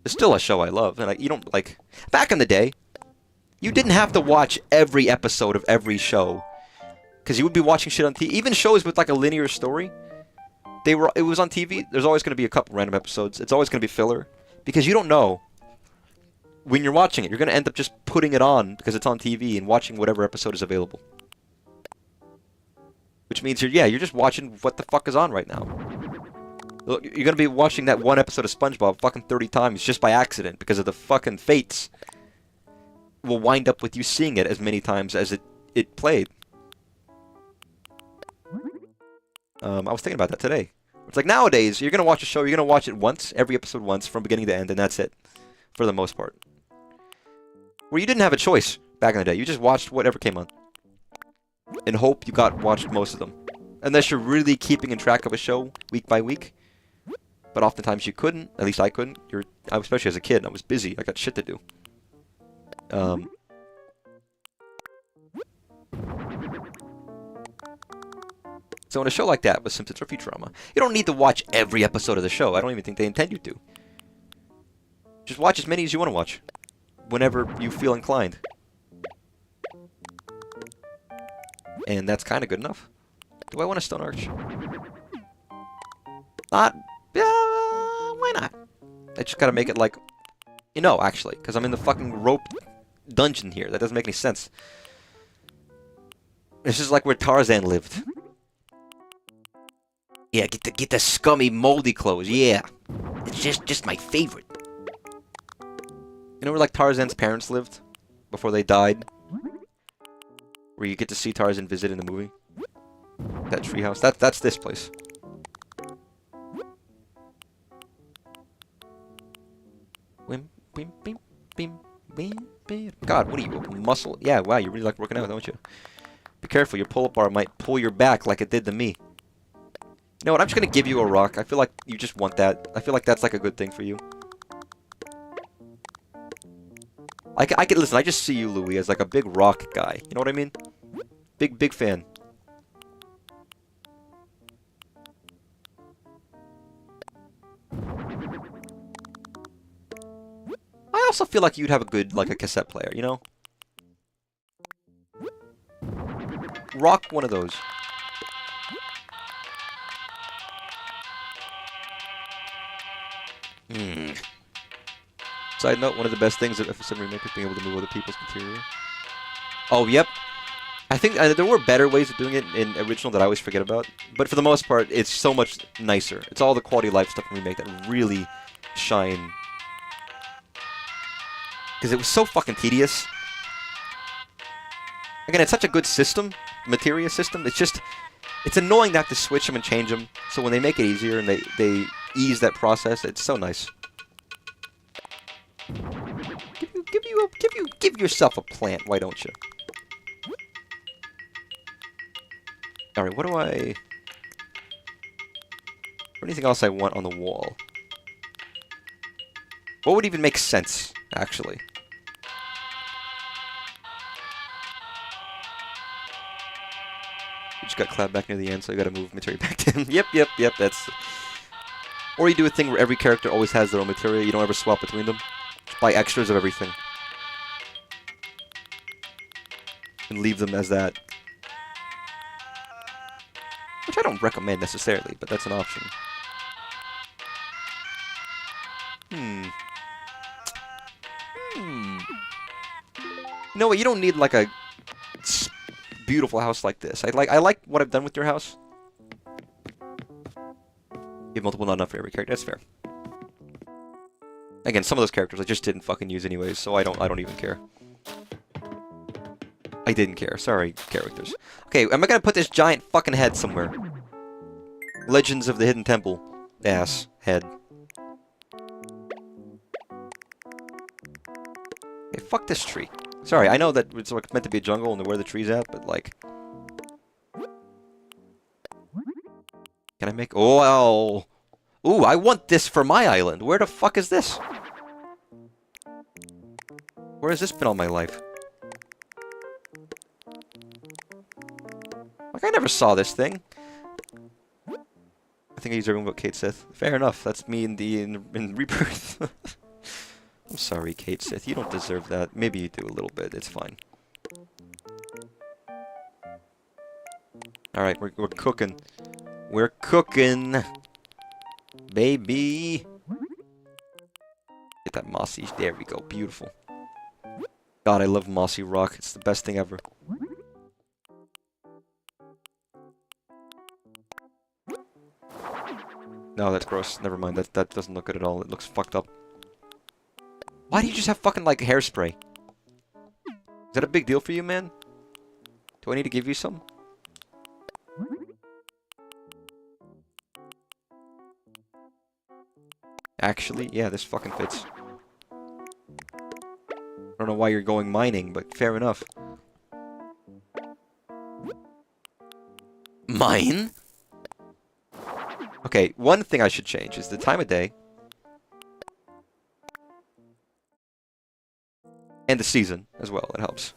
It's still a show I love, and you don't, like... Back in the day, you didn't have to watch every episode of every show, because you would be watching shit on TV. Even shows with, like, a linear story, it was on TV, there's always going to be a couple random episodes. It's always going to be filler, because you don't know when you're watching it. You're going to end up just putting it on because it's on TV and watching whatever episode is available. Which means you're just watching what the fuck is on right now. Look, you're going to be watching that one episode of SpongeBob fucking 30 times just by accident because of the fucking fates. Will wind up with you seeing it as many times as it played. I was thinking about that today. It's like nowadays, you're going to watch a show, you're going to watch it once, every episode once, from beginning to end, and that's it. For the most part. Where you didn't have a choice back in the day. You just watched whatever came on. And hope you watched most of them. Unless you're really keeping in track of a show week by week. But oftentimes you couldn't. At least I couldn't. Especially as a kid. I was busy. I got shit to do. So in a show like that, with Simpsons or Futurama, you don't need to watch every episode of the show. I don't even think they intend you to. Just watch as many as you want to watch. Whenever you feel inclined. And that's kind of good enough. Do I want a stone arch? Not. Why not? I just gotta make it like... actually. Because I'm in the fucking rope dungeon here. That doesn't make any sense. This is like where Tarzan lived. Yeah, get the scummy, moldy clothes. Yeah. It's just my favorite. You know where, like, Tarzan's parents lived? Before they died? Where you get to see Tarzan visit in the movie? That treehouse. That's this place. God, what are you, a muscle? Yeah, wow, you really like working out, don't you? Be careful, your pull-up bar might pull your back like it did to me. You know what, I'm just gonna give you a rock. I feel like you just want that. I feel like that's like a good thing for you. I could listen, I just see you, Louis, as like a big rock guy. You know what I mean? Big fan. I also feel like you'd have a good, like, a cassette player, you know? Rock one of those. Side note, one of the best things of FSM Remake is being able to move other people's material. Oh, yep. I think there were better ways of doing it in original that I always forget about. But for the most part, it's so much nicer. It's all the quality of life stuff in Remake that really shine. Because it was so fucking tedious. Again, it's such a good system, materia system. It's just, it's annoying to have to switch them and change them. So when they make it easier and they ease that process. It's so nice. Give yourself a plant. Why don't you? All right. What do I? Anything else I want on the wall? What would even make sense, actually? You just got Cloud back near the end, so you gotta move materia back to him. Yep, that's... Or you do a thing where every character always has their own materia, you don't ever swap between them. Just buy extras of everything. And leave them as that. Which I don't recommend necessarily, but that's an option. You know what? You don't need like a beautiful house like this. I like what I've done with your house. You have multiple, not enough for every character. That's fair. Again, some of those characters I just didn't fucking use anyways, so I don't even care. I didn't care. Sorry, characters. Okay, am I gonna put this giant fucking head somewhere? Legends of the Hidden Temple. Ass. Head. Okay, fuck this tree. Sorry, I know that it's meant to be a jungle and where the tree's at, but like... Can I make... Oh! Ooh, I want this for my island! Where the fuck is this? Where has this been all my life? Like, I never saw this thing. I think I use everyone but Kate Sith. Fair enough, that's me in Rebirth. I'm sorry, Kate Sith. You don't deserve that. Maybe you do a little bit. It's fine. Alright, we're cooking. We're cooking! Baby! Get that mossy... There we go. Beautiful. God, I love mossy rock. It's the best thing ever. No, that's gross. Never mind. That doesn't look good at all. It looks fucked up. Why do you just have fucking, like, hairspray? Is that a big deal for you, man? Do I need to give you some? Actually, yeah, this fucking fits. I don't know why you're going mining, but fair enough. Mine? Okay, one thing I should change is the time of day. And the season, as well. It helps.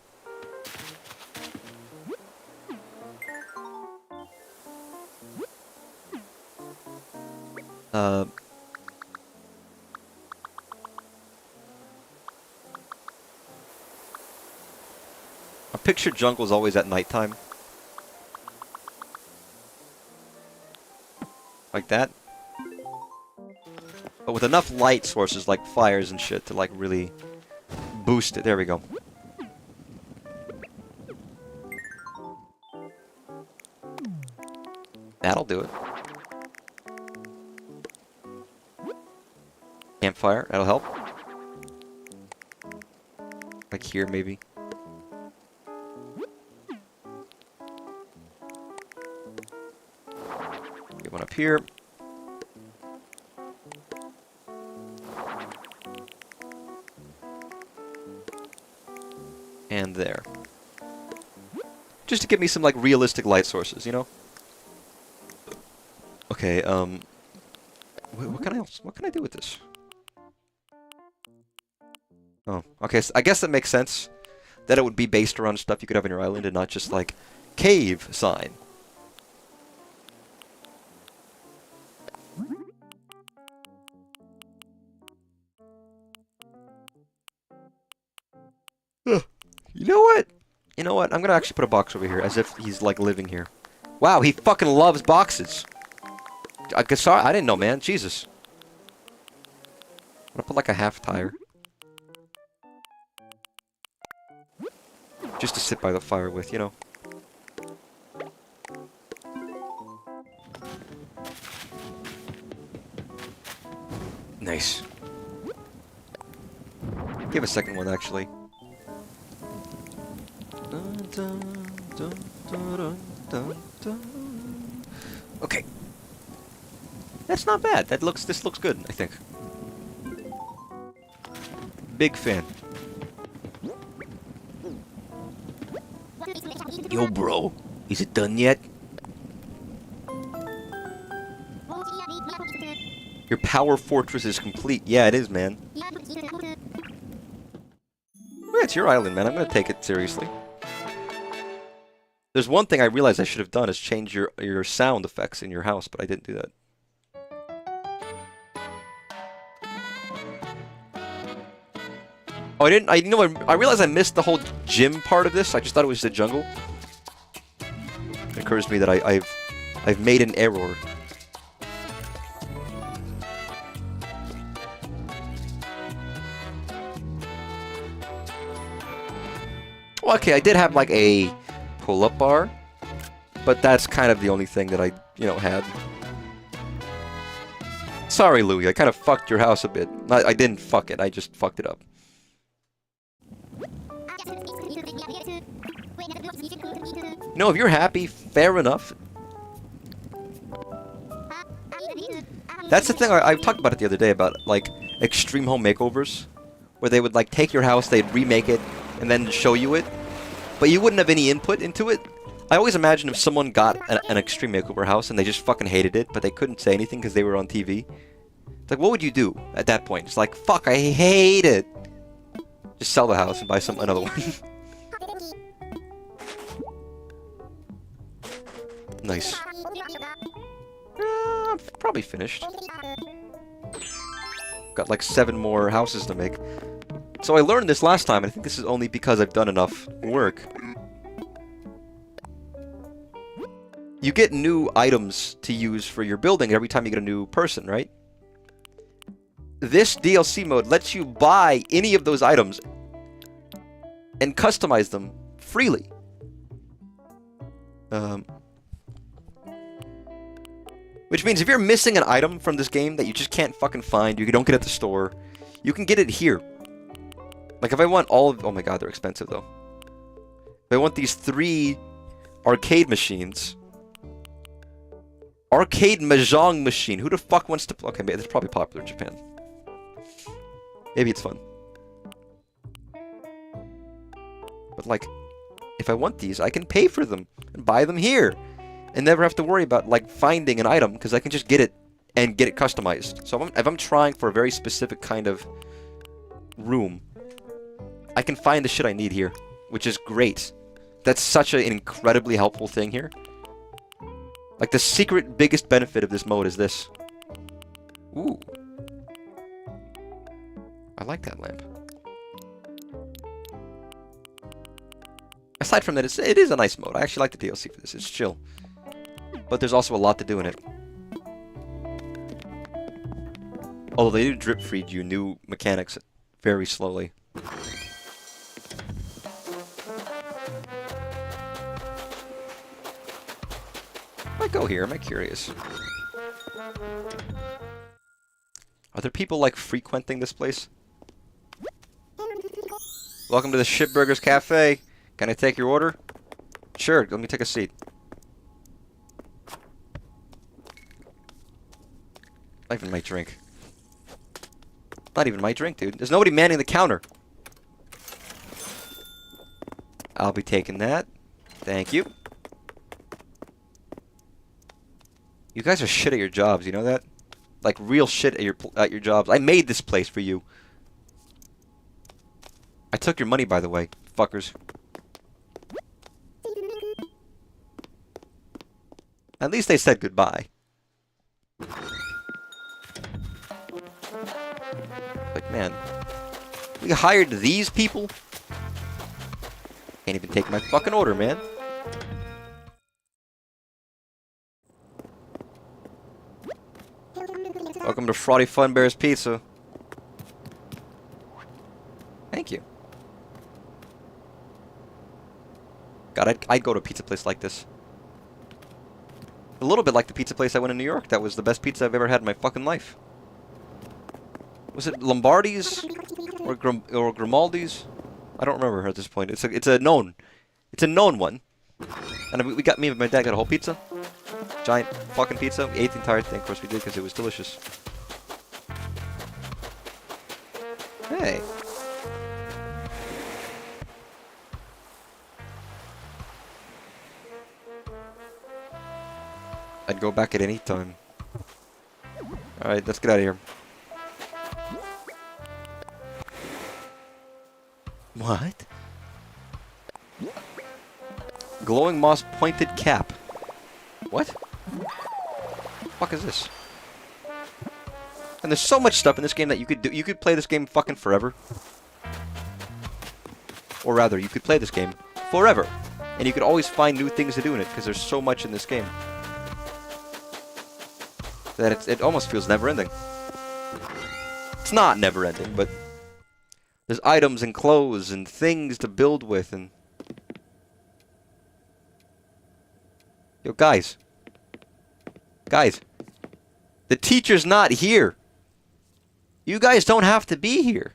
I picture jungle's always at nighttime. Like that. But with enough light sources like fires and shit to like really boost it. There we go. That'll do it. Campfire, that'll help. Like here, maybe. Get one up here. And there. Just to give me some, like, realistic light sources, you know? Okay, what can I do with this? Oh, okay, so I guess that makes sense. That it would be based around stuff you could have on your island and not just, like, cave sign. You know what? You know what? I'm gonna actually put a box over here, as if he's, like, living here. Wow, he fucking loves boxes! I didn't know, man. Jesus. I'm gonna put, like, a half tire. Just to sit by the fire with, you know. Nice. Give a second one, actually. Okay. That's not bad. This looks good, I think. Big fan. Yo, bro. Is it done yet? Your power fortress is complete. Yeah, it is, man. Yeah, it's your island, man. I'm gonna take it seriously. There's one thing I realized I should have done is change your sound effects in your house, but I didn't do that. Oh, you know what? I realized I missed the whole gym part of this. I just thought it was the jungle. It occurs to me that I've made an error. Well, okay, I did have like a pull-up bar, but that's kind of the only thing that I, had. Sorry, Louie, I kind of fucked your house a bit. I didn't fuck it, I just fucked it up. No, if you're happy, fair enough. That's the thing, I talked about it the other day, about, like, extreme home makeovers, where they would, like, take your house, they'd remake it, and then show you it, but you wouldn't have any input into it. I always imagine if someone got an extreme makeover house, and they just fucking hated it, but they couldn't say anything because they were on TV. It's like, what would you do at that point? It's like, fuck, I hate it! Just sell the house and buy another one. Nice. Probably finished. Got like 7 more houses to make. So I learned this last time, and I think this is only because I've done enough work. You get new items to use for your building every time you get a new person, right? This DLC mode lets you buy any of those items and customize them freely. Which means if you're missing an item from this game that you just can't fucking find, you don't get at the store, you can get it here. Like if I want all of... Oh my god, they're expensive though. If I want these 3 arcade machines... Arcade Mahjong machine. Who the fuck wants to... Okay, it's probably popular in Japan. Maybe it's fun. But like, if I want these, I can pay for them and buy them here. And never have to worry about, like, finding an item, because I can just get it and get it customized. So if I'm trying for a very specific kind of room, I can find the shit I need here, which is great. That's such an incredibly helpful thing here. Like, the secret biggest benefit of this mode is this. Ooh. I like that lamp. Aside from that, it is a nice mode. I actually like the DLC for this. It's chill. But there's also a lot to do in it. Although they do drip feed you new mechanics very slowly. I go here, am I curious? Are there people, like, frequenting this place? Welcome to the Shitburgers Cafe. Can I take your order? Sure, let me take a seat. Not even my drink. Not even my drink, dude. There's nobody manning the counter. I'll be taking that. Thank you. You guys are shit at your jobs, you know that? Like, real shit at your jobs. I made this place for you. I took your money, by the way, fuckers. At least they said goodbye. Like, man, we hired these people? Can't even take my fucking order, man. Welcome to Fraudy Fun Bears Pizza. Thank you. God, I'd go to a pizza place like this. A little bit like the pizza place I went in New York. That was the best pizza I've ever had in my fucking life. Was it Lombardi's or Grimaldi's? I don't remember at this point. It's a known one. And me and my dad got a whole pizza. giant fucking pizza. We ate the entire thing. Of course we did because it was delicious. Hey. I'd go back at any time. Alright, let's get out of here. What? Glowing moss pointed cap. What? The fuck is this? And there's so much stuff in this game that you could do. You could play this game fucking forever. Or rather, you could play this game forever. And you could always find new things to do in it, because there's so much in this game. That it almost feels never-ending. It's not never-ending, but there's items and clothes and things to build with and... Yo, guys. Guys. The teacher's not here. You guys don't have to be here.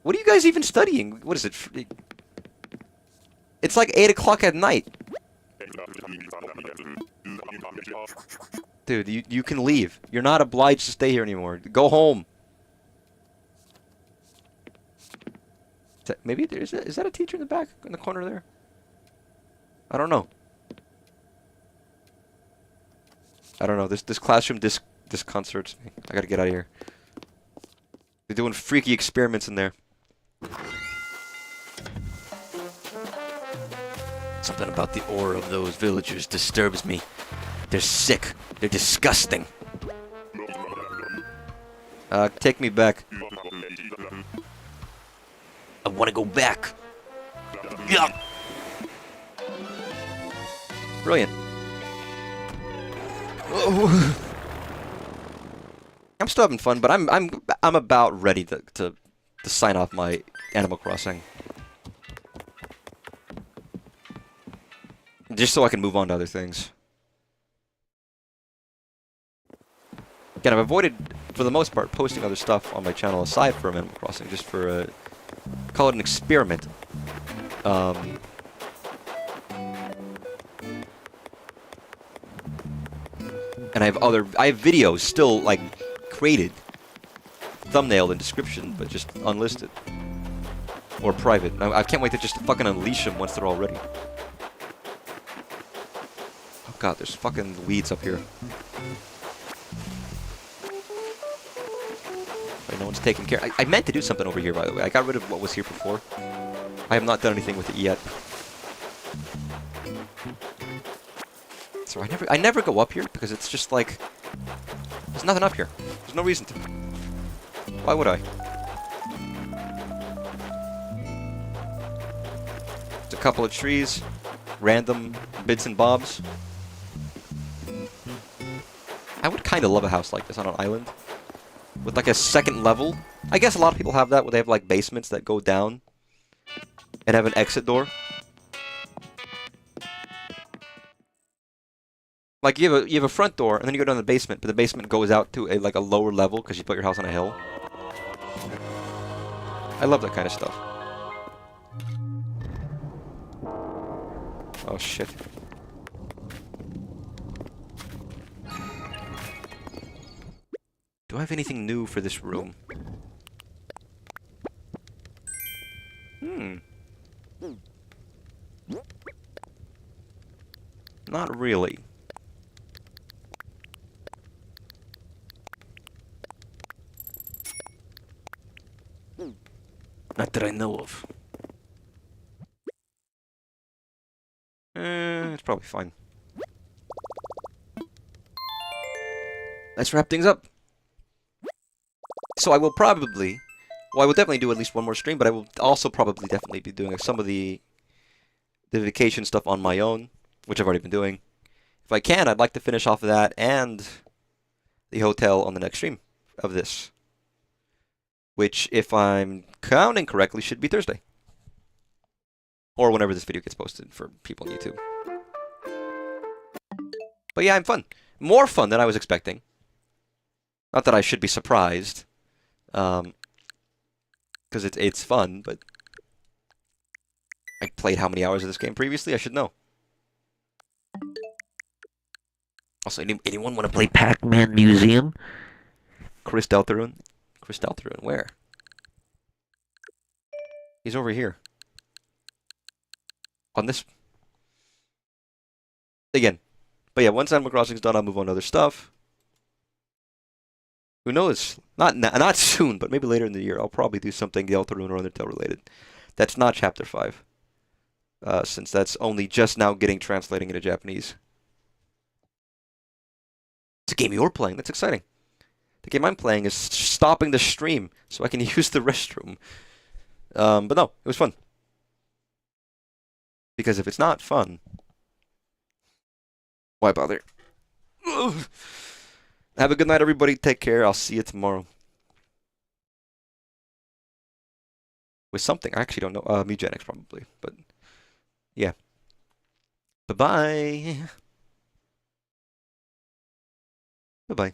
What are you guys even studying? What is it? It's like 8 o'clock at night. Dude, you can leave. You're not obliged to stay here anymore. Go home. Maybe is that a teacher in the back, in the corner there? I don't know. I don't know. This classroom disconcerts me. I gotta get out of here. They're doing freaky experiments in there. Something about the aura of those villagers disturbs me. They're sick. They're disgusting. Take me back. I want to go back. Yeah. Brilliant. I'm still having fun, but I'm about ready to sign off my Animal Crossing. Just so I can move on to other things. Again, I've avoided, for the most part, posting other stuff on my channel aside from Animal Crossing, just for call it an experiment. And I have videos still, like, created, thumbnailed and description, but just unlisted. Or private. I can't wait to just fucking unleash them once they're all ready. Oh god, there's fucking weeds up here. Wait, no one's taking care. I meant to do something over here, by the way. I got rid of what was here before. I have not done anything with it yet. So I never go up here because it's just like there's nothing up here. There's no reason to. Why would I? It's a couple of trees, random bits and bobs. I would kind of love a house like this on an island with like a second level. I guess a lot of people have that where they have like basements that go down and have an exit door. Like you have a front door, and then you go down the basement, but the basement goes out to a lower level because you put your house on a hill. I love that kind of stuff. Oh shit. Do I have anything new for this room? Not really. Not that I know of. It's probably fine. Let's wrap things up. So I will probably... Well, I will definitely do at least one more stream, but I will also probably definitely be doing some of the vacation stuff on my own, which I've already been doing. If I can, I'd like to finish off of that and the hotel on the next stream of this. Which, if I'm counting correctly, should be Thursday. Or whenever this video gets posted for people on YouTube. But yeah, I'm fun. More fun than I was expecting. Not that I should be surprised. Because it's fun, but... I played how many hours of this game previously? I should know. Also, anyone want to play Pac-Man Museum? Chris Deltarune. Chris Deltarune, where? He's over here. On this. Again. But yeah, once Animal Crossing's done, I'll move on to other stuff. Who knows? Not soon, but maybe later in the year. I'll probably do something Deltarune or Undertale related. That's not Chapter 5. Since that's only just now translating into Japanese. It's a game you're playing. That's exciting. The game I'm playing is stopping the stream so I can use the restroom. But no, it was fun. Because if it's not fun, why bother? Ugh. Have a good night, everybody. Take care. I'll see you tomorrow. With something. I actually don't know. Mugenics, probably. But, yeah. Bye-bye. Bye-bye.